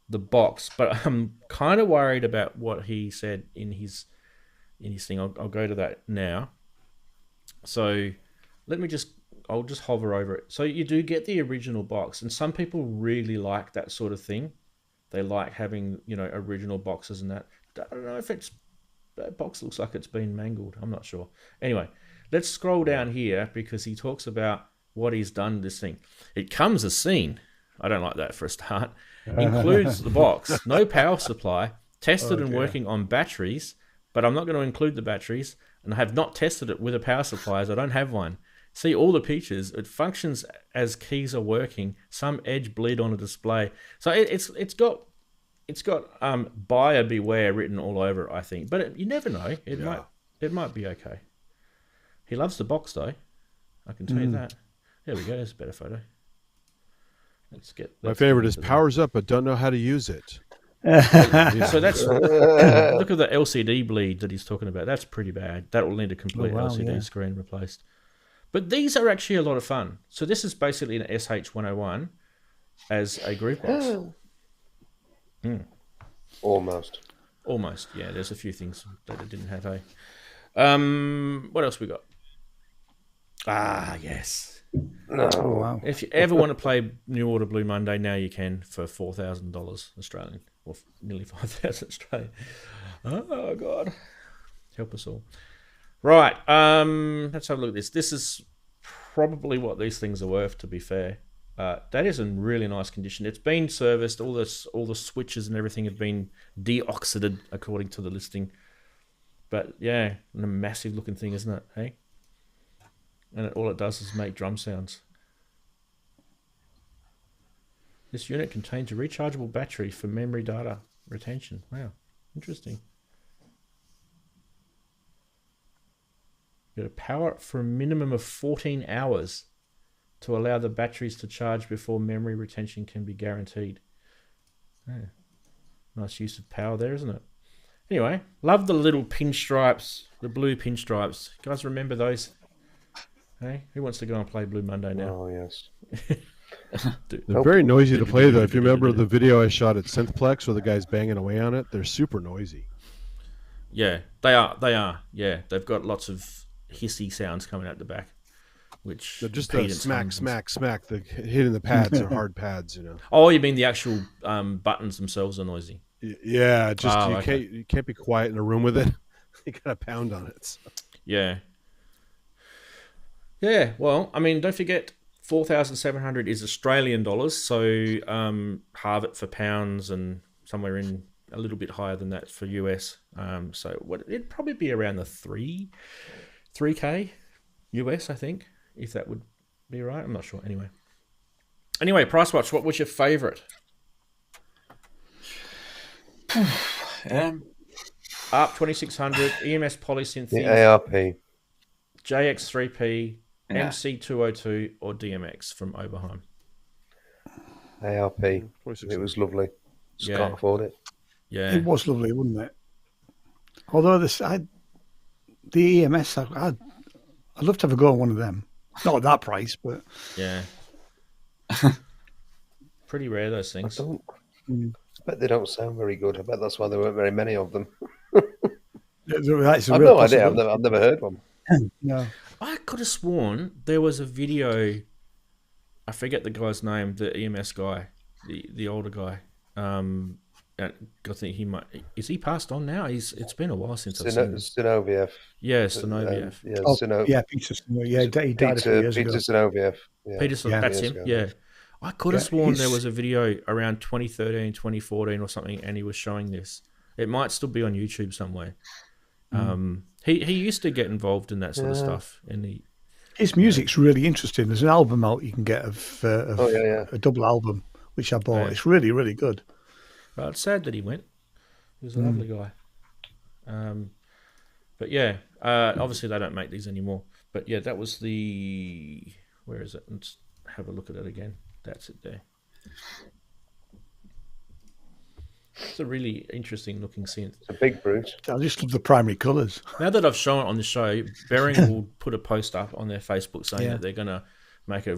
the box. But I'm kind of worried about what he said in his thing. I'll go to that now. So I'll just hover over it. So you do get the original box, and some people really like that sort of thing. They like having, original boxes and that. I don't know if that box looks like it's been mangled. I'm not sure. Anyway, let's scroll down here because he talks about what he's done to this thing. It comes as seen. I don't like that for a start. Includes the box, no power supply, tested and working on batteries, but I'm not going to include the batteries, and I have not tested it with a power supply as I don't have one. See all the pictures. It functions as keys are working. Some edge bleed on a display. So it's got buyer beware written all over it, I think. But you never know. It might be okay. He loves the box though. I can tell you that. There we go. There's a better photo. My favorite is powers up but don't know how to use it. So that's look at the LCD bleed that he's talking about. That's pretty bad. That will need a complete LCD screen replaced. But these are actually a lot of fun. So this is basically an SH101 as a groove box. Almost. Yeah, there's a few things that it didn't have. What else we got? Yes. No. Oh, wow. If you ever want to play New Order Blue Monday, now you can for $4,000 Australian, or nearly 5,000 Australian. Oh God, help us all. Right, let's have a look at this. This is probably what these things are worth, to be fair. That is in really nice condition. It's been serviced. All the switches and everything have been deoxided according to the listing. But yeah, a massive looking thing, isn't it? Hey, and all it does is make drum sounds. This unit contains a rechargeable battery for memory data retention. Wow, interesting. Got to power it for a minimum of 14 hours to allow the batteries to charge before memory retention can be guaranteed. Yeah. Nice use of power there, isn't it? Anyway, love the little pinstripes, the blue pinstripes. You guys remember those? Hey, who wants to go and play Blue Monday now? Oh, yes. They're very noisy to play, though. If you remember the video I shot at Synthplex where the guy's banging away on it, they're super noisy. Yeah, they are. They are. Yeah, they've got lots of hissy sounds coming out the back. Which they're just a smack. The hitting the pads are hard pads, you know. Oh, you mean the actual buttons themselves are noisy? Yeah, just you can't be quiet in a room with it. You got to pound on it. So. Yeah. Yeah. Well, I mean, don't forget, 4,700 is Australian dollars, so halve it for pounds and somewhere in a little bit higher than that for US. So it'd probably be around the 3K US, I think. If that would be right. I'm not sure. Anyway, Price Watch, what was your favourite? ARP 2600, EMS Polysynth, ARP, JX3P, MC202, or DMX from Oberheim? ARP. It was lovely. Just can't afford it. Yeah. It was lovely, wasn't it? Although the EMS, I'd love to have a go on one of them. Not at that price, but yeah, pretty rare those things. I bet they don't sound very good. I bet that's why there weren't very many of them. I've no idea. I've never heard one. No, I could have sworn there was a video. I forget the guy's name, the EMS guy, the older guy. I think he might. Is he passed on now? It's been a while since I've seen him. Zinoviev. Yeah, Zinoviev. Peter. Yeah, he died a few years ago. Peter Zinoviev. Yeah. Peter, that's him. Yeah. I could have sworn there was a video around 2013, 2014 or something, and he was showing this. It might still be on YouTube somewhere. He used to get involved in that sort of stuff. His music's really interesting. There's an album out you can get of a double album, which I bought. Yeah. It's really, really good. Well, it's sad that he went. He was a lovely guy. But yeah, obviously they don't make these anymore. But yeah, that was the... Where is it? Let's have a look at it again. That's it there. It's a really interesting looking synth. It's a big brute. I just love the primary colours. Now that I've shown it on the show, Behringer will put a post up on their Facebook saying that they're going to make a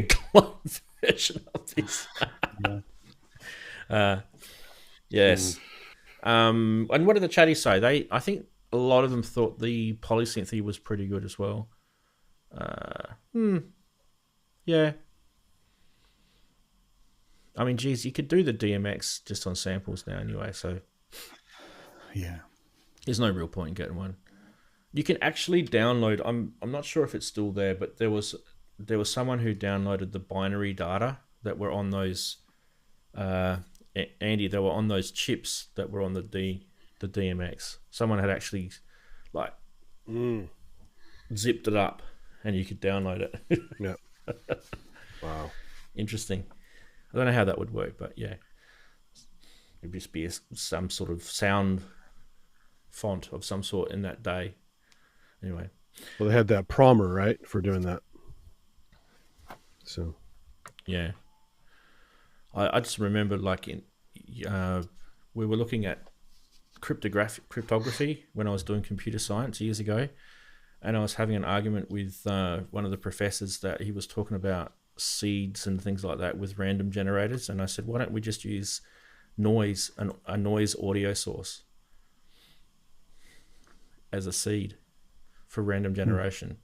clone version of this. Yes. And what did the chatties say? I think a lot of them thought the Polysynthy was pretty good as well. Yeah. I mean, geez, you could do the DMX just on samples now anyway, so... Yeah. There's no real point in getting one. You can actually download... I'm not sure if it's still there, but there was someone who downloaded the binary data that were on those... Andy, they were on those chips that were on the DMX. Someone had actually, zipped it up, and you could download it. Yeah. Wow. Interesting. I don't know how that would work, but yeah, it'd just be some sort of sound font of some sort in that day. Anyway. Well, they had that Promer, right, for doing that. So. Yeah. I just remember, we were looking at cryptography when I was doing computer science years ago, and I was having an argument with one of the professors that he was talking about seeds and things like that with random generators, and I said, why don't we just use noise, a noise audio source as a seed for random generation?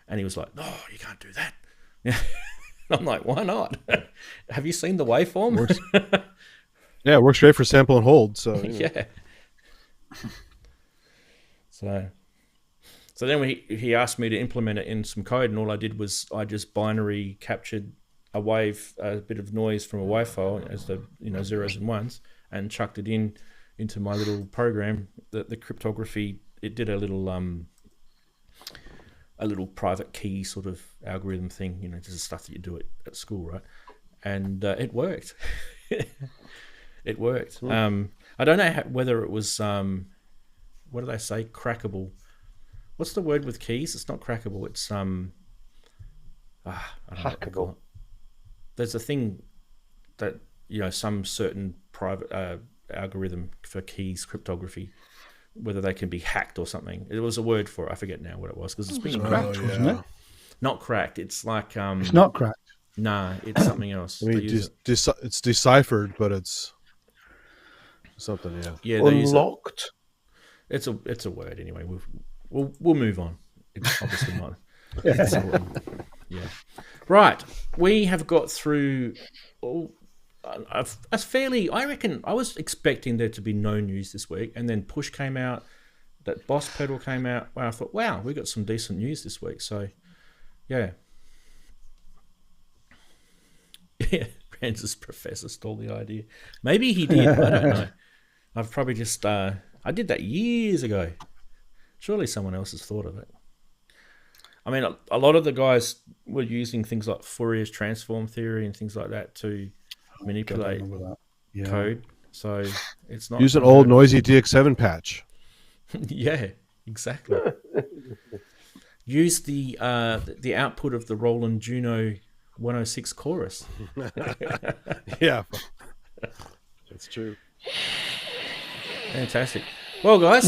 And he was like, no, you can't do that. I'm like, why not? Have you seen the waveform? Yeah, it works great for sample and hold. So yeah. So then he asked me to implement it in some code, and all I did was I just binary captured a bit of noise from a wave file as the zeros and ones, and chucked it into my little program. The cryptography, it did a little private key sort of algorithm thing, just the stuff that you do at school, right? And it worked. It worked. I don't know whether it was what do they say? Crackable. What's the word with keys? It's not crackable. It's I don't know what they call it. There's a thing that some certain private algorithm for keys cryptography, whether they can be hacked or something. It was a word for it. I forget now what it was because it's been cracked, wasn't it? Not cracked. It's like it's not cracked. Nah, it's something else. I mean, it's deciphered, but it's something. Yeah. Unlocked. It's a word anyway. We'll move on. It's obviously not. Yeah. Right. We have got through a fairly. I reckon I was expecting there to be no news this week, and then Push came out. That Boss pedal came out. Well, I thought, wow, we got some decent news this week. So, yeah. Yeah, Ranz's professor stole the idea. Maybe he did. I don't know. I've probably just. I did that years ago. Surely someone else has thought of it. I mean, a lot of the guys were using things like Fourier's transform theory and things like that to manipulate code. So it's not. Use an old noisy DX7 patch. Yeah, exactly. Use the output of the Roland Juno 106 chorus. Yeah, that's true. Fantastic. Well, guys,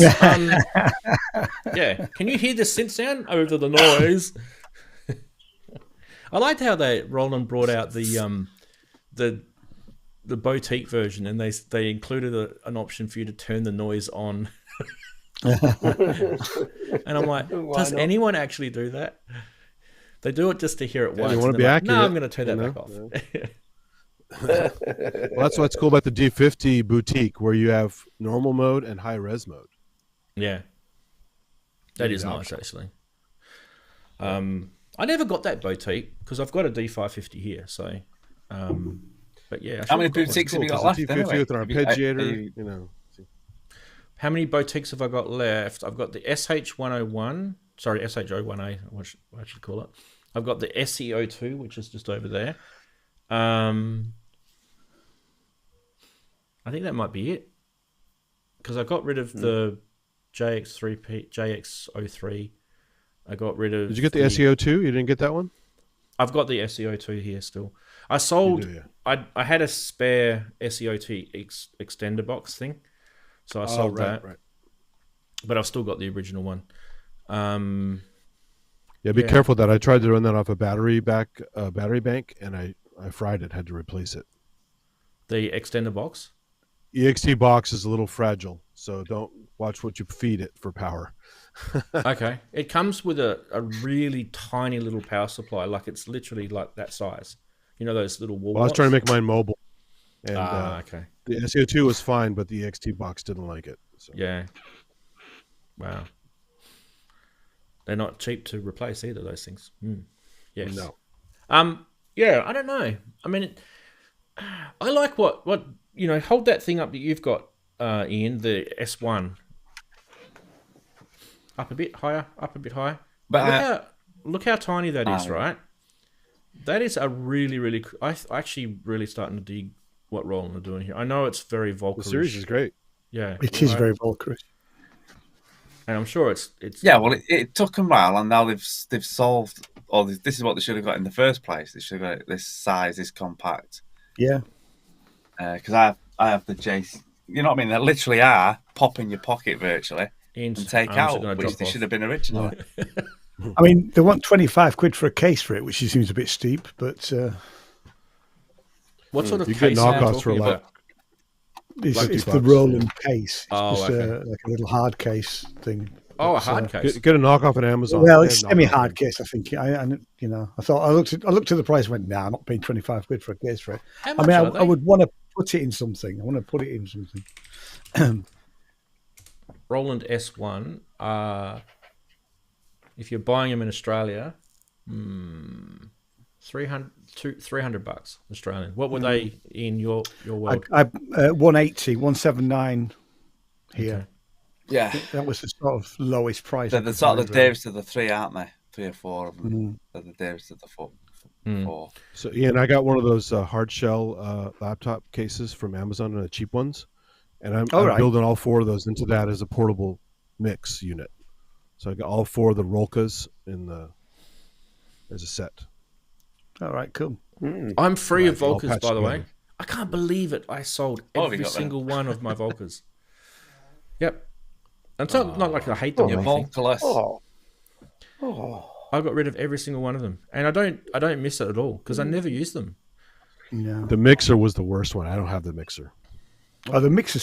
yeah. Can you hear the synth sound over the noise? I liked how Roland brought out the boutique version, and they included an option for you to turn the noise on. And I'm like, does anyone actually do that? They do it just to hear it once. You want to be accurate? No, I'm going to turn that back off. Well, that's what's cool about the D50 boutique, where you have normal mode and high res mode. Yeah, that is nice actually. I never got that boutique because I've got a D550 here. So, but yeah, how many boutiques have you got left? D50 with an arpeggiator, How many boutiques have I got left? I've got the SH101. Sorry, SH01A. What I should call it. I've got the SE02, which is just over there. I think that might be it, because I got rid of the JX03. I got rid of. Did you get the SEO2? You didn't get that one? I've got the SEO2 here still. I sold. I had a spare SEO2 extender box thing, so I sold that. Right. But I've still got the original one. Yeah, be careful with that. I tried to run that off a battery bank, and I fried it. Had to replace it. The extender box. EXT box is a little fragile, so don't watch what you feed it for power. Okay. It comes with a really tiny little power supply. Like it's literally like that size. You know those little wall. Well, I was trying to make mine mobile. And, okay. The SEO2 was fine, but the EXT box didn't like it. So. Yeah. Wow. They're not cheap to replace either, those things. Yes. No. Yeah, I don't know. I mean, I like what hold that thing up that you've got, Ian, the S1. Up a bit higher. But look how tiny that is, right? That is a really, really. I actually really starting to dig what Roland are doing here. I know it's very Volkerish. The series is great. Yeah, it is very Volkerish, and I'm sure it's. Yeah, well, it took them a while, and now they've solved. Or this is what they should have got in the first place. They should have got this size, this compact. Yeah. Because I have the J. You know what I mean? They literally are pop in your pocket virtually and take out, which they should have been originally. I mean, they want 25 quid for a case for it, which seems a bit steep, but... what sort of case get knockoffs for about? It's the Roland case. It's just like a little hard case thing. Oh, a hard case. Get a knockoff on Amazon. Well, it's semi-hard case, I think. I thought I looked at the price and went, I'm not paying 25 quid for a case for it. How much are they? I would want to put it in something. Roland S1. If you're buying them in Australia, $300 Australian. What were they in your world? 180, 179 here. Okay. Yeah. That was the sort of lowest price. They're the sort of the Daves to the 3, aren't they? 3 or 4 of them. They're the Daves to the 4. So Ian, I got one of those hard shell laptop cases from Amazon, the cheap ones, and I'm building all 4 of those into that as a portable mix unit. So I got all 4 of the Rolkas as a set. All right, cool. I'm free of Volkas, by the way. I can't believe it. I sold every got single one of my Volkas. Yep. It's not like I hate them. You're Volkaless. I got rid of every single one of them, and I don't miss it at all because I never use them. Yeah. The mixer was the worst one. I don't have the mixer. Oh, the mixer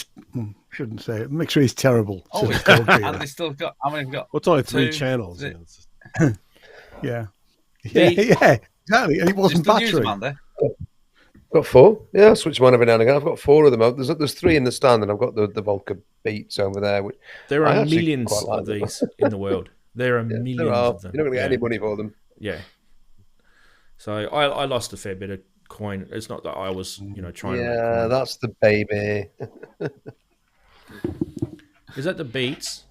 shouldn't say it. The mixer is terrible. Oh, and they still got. How many have got? Well, it's only 3 2, channels. Yeah. Yeah, exactly. And it wasn't battery. Got 4. Yeah, I switch them on every now and again. I've got 4 of them out. There's 3 in the stand, and I've got the Volca Beats over there. Which there are millions of these in the world. There are millions of them. You're not going to get any money for them. Yeah. So I lost a fair bit of coin. It's not that I was, trying to make coin. That's the baby. Is that the Beats?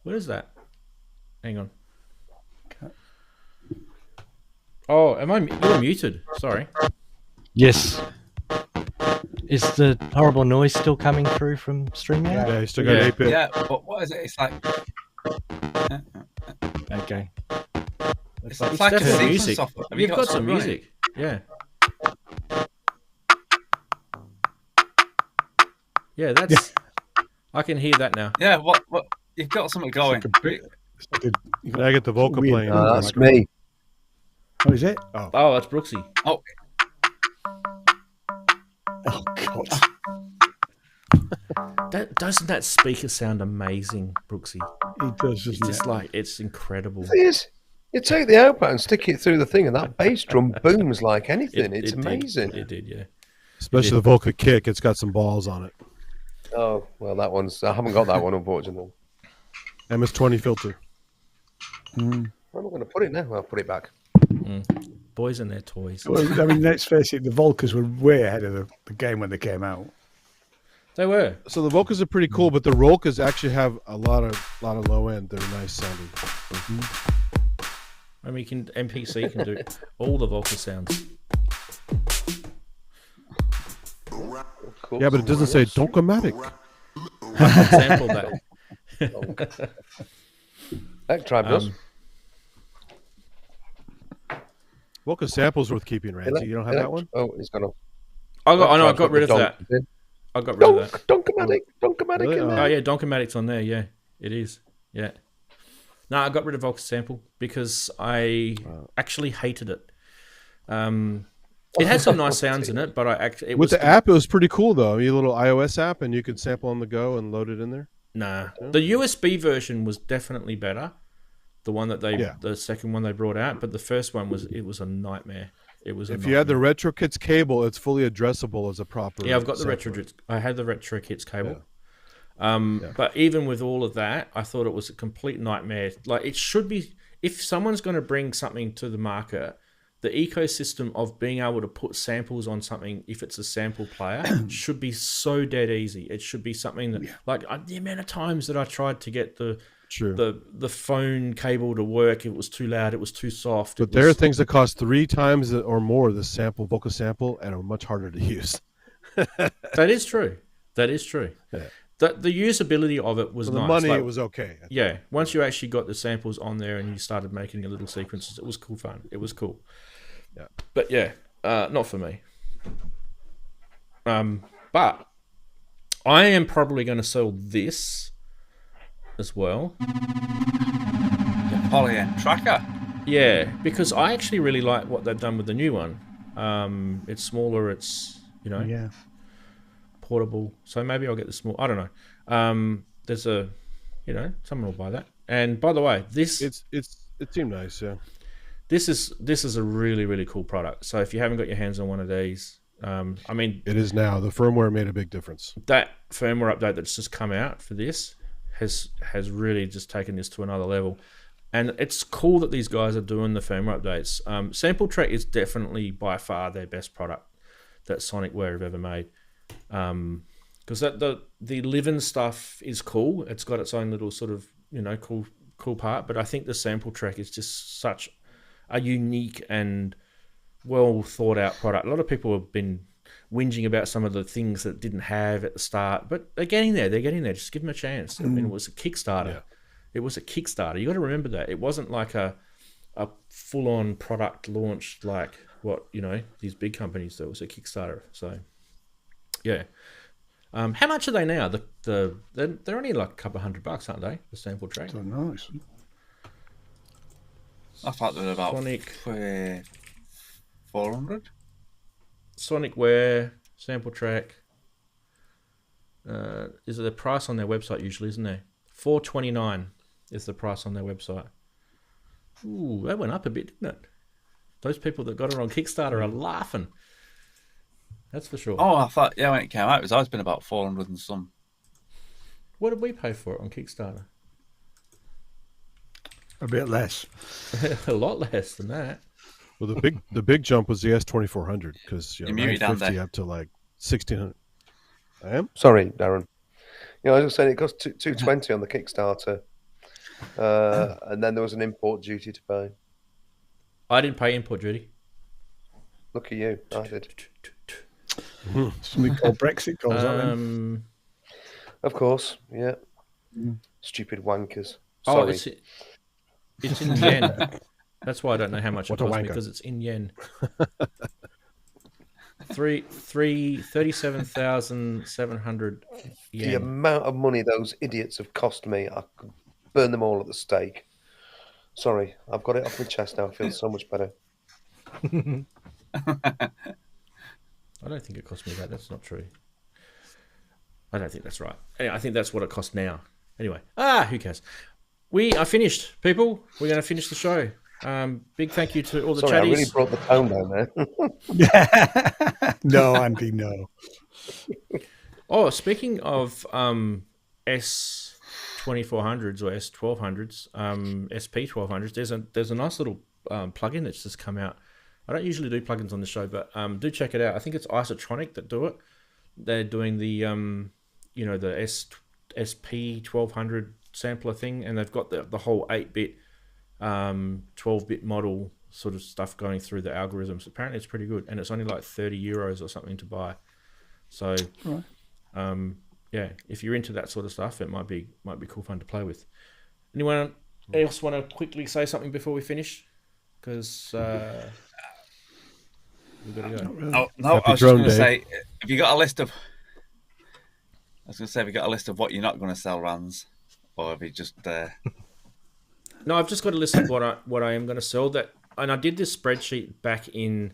What is that? Hang on. Oh, you're muted. Sorry. Yes. Is the horrible noise still coming through from Strymon? Yeah, you still got 8-bit. Yeah, but what is it? It's like... Okay. It's like a music. software. You've got some music. Yeah. Yeah, that's... I can hear that now. Yeah, what? You've got something going. I get the vocal playing. That's me. Oh, is it? Oh, that's Brooksy. Oh. Oh, God. Doesn't that speaker sound amazing, Brooksy? It does, It's just like, it's incredible. It is. You take the output and stick it through the thing, and that bass drum booms like anything. It's amazing. It did, yeah. Especially the Volca kick. It's got some balls on it. Oh, well, I haven't got that one, unfortunately. MS-20 filter. Where am I going to put it now? I'll put it back. Boys and their toys. Well, I mean, let's face it, the Volcas were way ahead of the game when they came out. They were. So the Volcas are pretty cool, but the Rolkas actually have a lot of low end. They're nice sounding. I mean, MPC can do all the Volca sounds. Cool. Yeah, but it doesn't say Donkomatic. Sample that. Tribe does. Volca sample's worth keeping, Ranzee. You don't have that one? Oh, it's gone off. I got rid of that. I got rid of that. Donkomatic Really? in there. Oh yeah, Donkomatic's on there. Yeah, it is. Yeah. No, I got rid of Volca sample because I actually hated it. It had some nice sounds in it, but with the app, it was pretty cool though. You little iOS app, and you could sample on the go and load it in there. Nah, the USB version was definitely better. The one that the second one they brought out, but the first one was a nightmare. It was. If you had the Retro Kits cable, it's fully addressable as a proper. Yeah, I've got the Retro. I had the Retro Kits cable. Yeah. But even with all of that, I thought it was a complete nightmare. Like it should be, if someone's going to bring something to the market, the ecosystem of being able to put samples on something, if it's a sample player, should be so dead easy. It should be something that, like the amount of times that I tried to get the phone cable to work, it was too loud, it was too soft. But there are things that cost 3 times or more the Volca sample and are much harder to use. That is true. Yeah. The usability of it was nice. The money, it was okay. Yeah. Once you actually got the samples on there and you started making your little sequences, it was cool fun. It was cool. Yeah. But yeah, not for me. But I am probably going to sell this as well. The Polyend Tracker. Yeah, because I actually really like what they've done with the new one. It's smaller. It's portable. So maybe I'll get the small. I don't know. There's someone will buy that. And by the way, it seemed nice. Yeah. This is a really, really cool product. So if you haven't got your hands on one of these, I mean, it is now. The firmware made a big difference. That firmware update that's just come out for this has really just taken this to another level. And it's cool that these guys are doing the firmware updates. Sample Track is definitely by far their best product that Sonicware have ever made. Because the Livin stuff is cool. It's got its own little sort of, cool part. But I think the Sample Track is just such a unique and well thought out product. A lot of people have been whinging about some of the things that didn't have at the start, but they're getting there. Just give them a chance. I mean, it was a Kickstarter. Yeah. It was a Kickstarter. You got to remember that. It wasn't like a full-on product launched like what, these big companies do. It was a Kickstarter. So, yeah. How much are they now? They're only like a couple $100, aren't they? The Sample Track. So nice. I thought they were about Sonic 400. Sonicware, Sample Track. Is it the price on their website usually, isn't there? $429 is the price on their website. Ooh, that went up a bit, didn't it? Those people that got it on Kickstarter are laughing. That's for sure. Oh, I thought, when it came out, it was always been about 400 and some. What did we pay for it on Kickstarter? A bit less. A lot less than that. Well, the big jump was the S2400 because you muted down 950 there. up to like 1600. I am Sorry, Darren. I was just saying it cost $220 on the Kickstarter, and then there was an import duty to pay. I didn't pay import duty. Look at you, I did. Something called Brexit goes on. Of course, yeah. Stupid wankers. Oh, Sorry. it's in yen. That's why I don't know how much it cost me, because it's in yen. 37,700 yen. The amount of money those idiots have cost me, I could burn them all at the stake. Sorry, I've got it off my chest now. I feel so much better. I don't think it cost me that. That's not true. I don't think that's right. Anyway, I think that's what it costs now. Anyway, who cares? We are finished, people. We're going to finish the show. Big thank you to all the Sorry, chatties. I really brought the tone down there. No, Andy, no. Oh, speaking of S2400s or S1200s, SP1200s, there's a nice little plugin that's just come out. I don't usually do plugins on the show, but do check it out. I think it's Isotronic that do it. They're doing the the SP1200 sampler thing, and they've got the whole 8-bit 12-bit model sort of stuff going through the algorithms. Apparently it's pretty good, and it's only like €30 or something to buy. So right. If you're into that sort of stuff, it might be cool fun to play with. Anyone else want to quickly say something before we finish? Because we've got to go. Really. No, I was just going to say, have you got a list of? I was going to say, have you got a list of what you're not going to sell, Ranz, or have you just? No, I've just got a list of what I am going to sell. And I did this spreadsheet back in,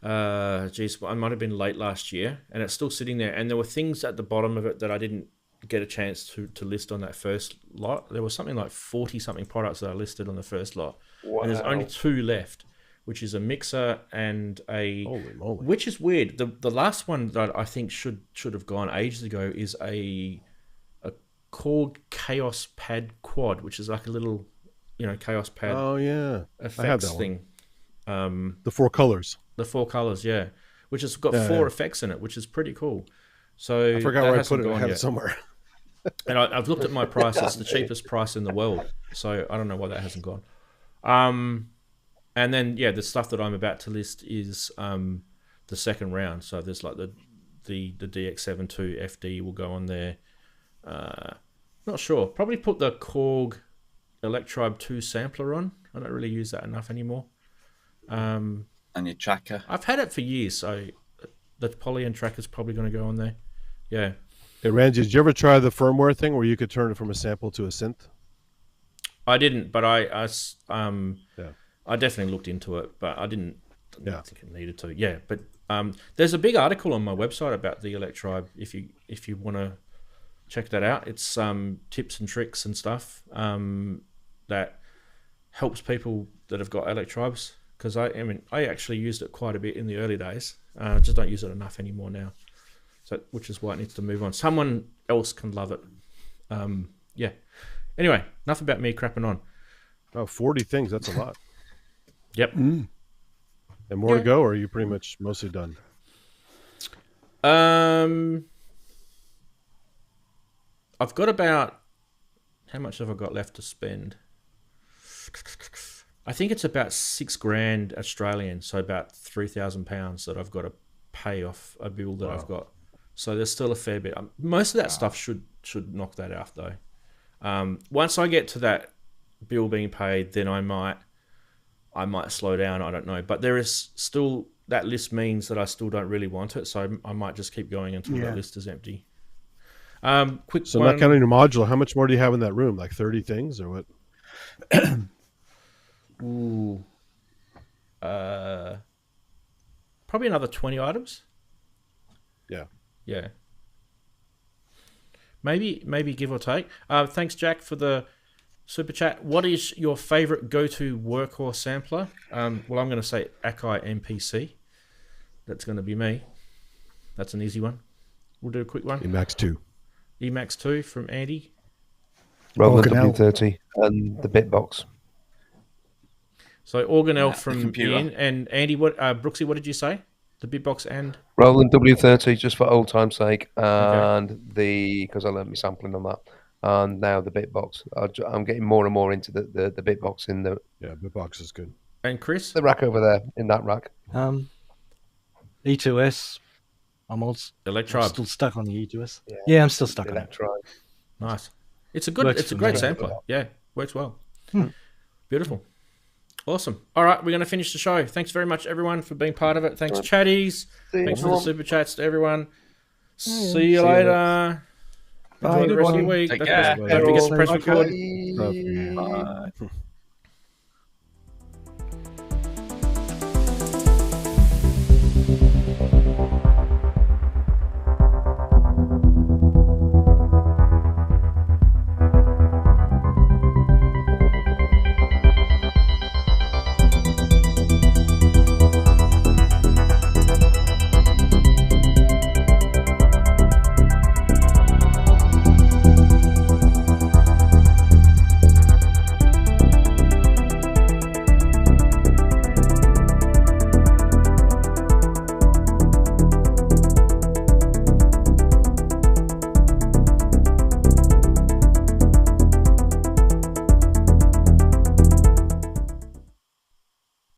I might have been late last year, and it's still sitting there. And there were things at the bottom of it that I didn't get a chance to list on that first lot. There was something like 40-something products that I listed on the first lot. Wow. And there's only 2 left, which is a mixer and a... Holy moly. Which is weird. The last one that I think should have gone ages ago is a Korg Chaos Pad Quad, which is like a little, Chaos Pad. Oh yeah, effects I have that thing. The 4 colors. The 4 colors, yeah, which has got 4 effects in it, which is pretty cool. So I forgot where I put it. I have it somewhere. And I've looked at my price; it's the cheapest price in the world. So I don't know why that hasn't gone. And then the stuff that I'm about to list is the second round. So there's like the DX72 FD will go on there. Not sure. Probably put the Korg Electro 2 sampler on. I don't really use that enough anymore. And your tracker. I've had it for years, so the Polyan tracker's probably going to go on there. Yeah. Hey, Ranzee, did you ever try the firmware thing where you could turn it from a sample to a synth? I didn't, but I definitely looked into it, but I didn't think it needed to. Yeah, but there's a big article on my website about the Electro if you want to check that out. It's tips and tricks and stuff that helps people that have got Electrobes, because I actually used it quite a bit in the early days. Just don't use it enough anymore now, so which is why it needs to move on. Someone else can love it. Anyway, enough about me crapping on. Oh, 40 things. That's a lot. Yep. Mm. And more to go, or are you pretty much mostly done? I've got about, how much have I got left to spend? I think it's about $6,000 Australian, so about £3,000 that I've got to pay off a bill that I've got. So there's still a fair bit. Most of that stuff should knock that out though. Once I get to that bill being paid, then I might slow down. I don't know, but there is still, that list means that I still don't really want it, so I might just keep going until that list is empty. Quick So one. not counting your modular, how much more do you have in that room? Like 30 things or what? Ooh. Probably another 20 items. Yeah. Maybe give or take. Thanks, Jack, for the super chat. What is your favorite go-to workhorse sampler? Well, I'm going to say Akai MPC. That's going to be me. That's an easy one. We'll do a quick one. Emax 2. Emax 2 from Andy. Roland Organelle. W30 and the Bitbox. So Organelle Yeah, the from computer. Ian and Andy. What Brooksy? What did you say? The Bitbox and Roland W30 just for old time's sake, and because I learned me sampling on that, and now the Bitbox. I'm getting more and more into the Bitbox in the Bitbox is good. and Chris. rack over there, in that rack. E2S. I'm Electro. still stuck on the E2S. Yeah, I'm still stuck on it. Electro. Nice. It's a good. Works It's a for great me. sampler. Yeah, works well. Beautiful. Awesome. All right, we're going to finish the show. Thanks very much, everyone, for being part of it. Thanks, chatties. Thanks for the super chats to everyone. See you later. Bye, Enjoy the rest of your everyone. week. Take Don't care. forget to press record. Bye. Bye.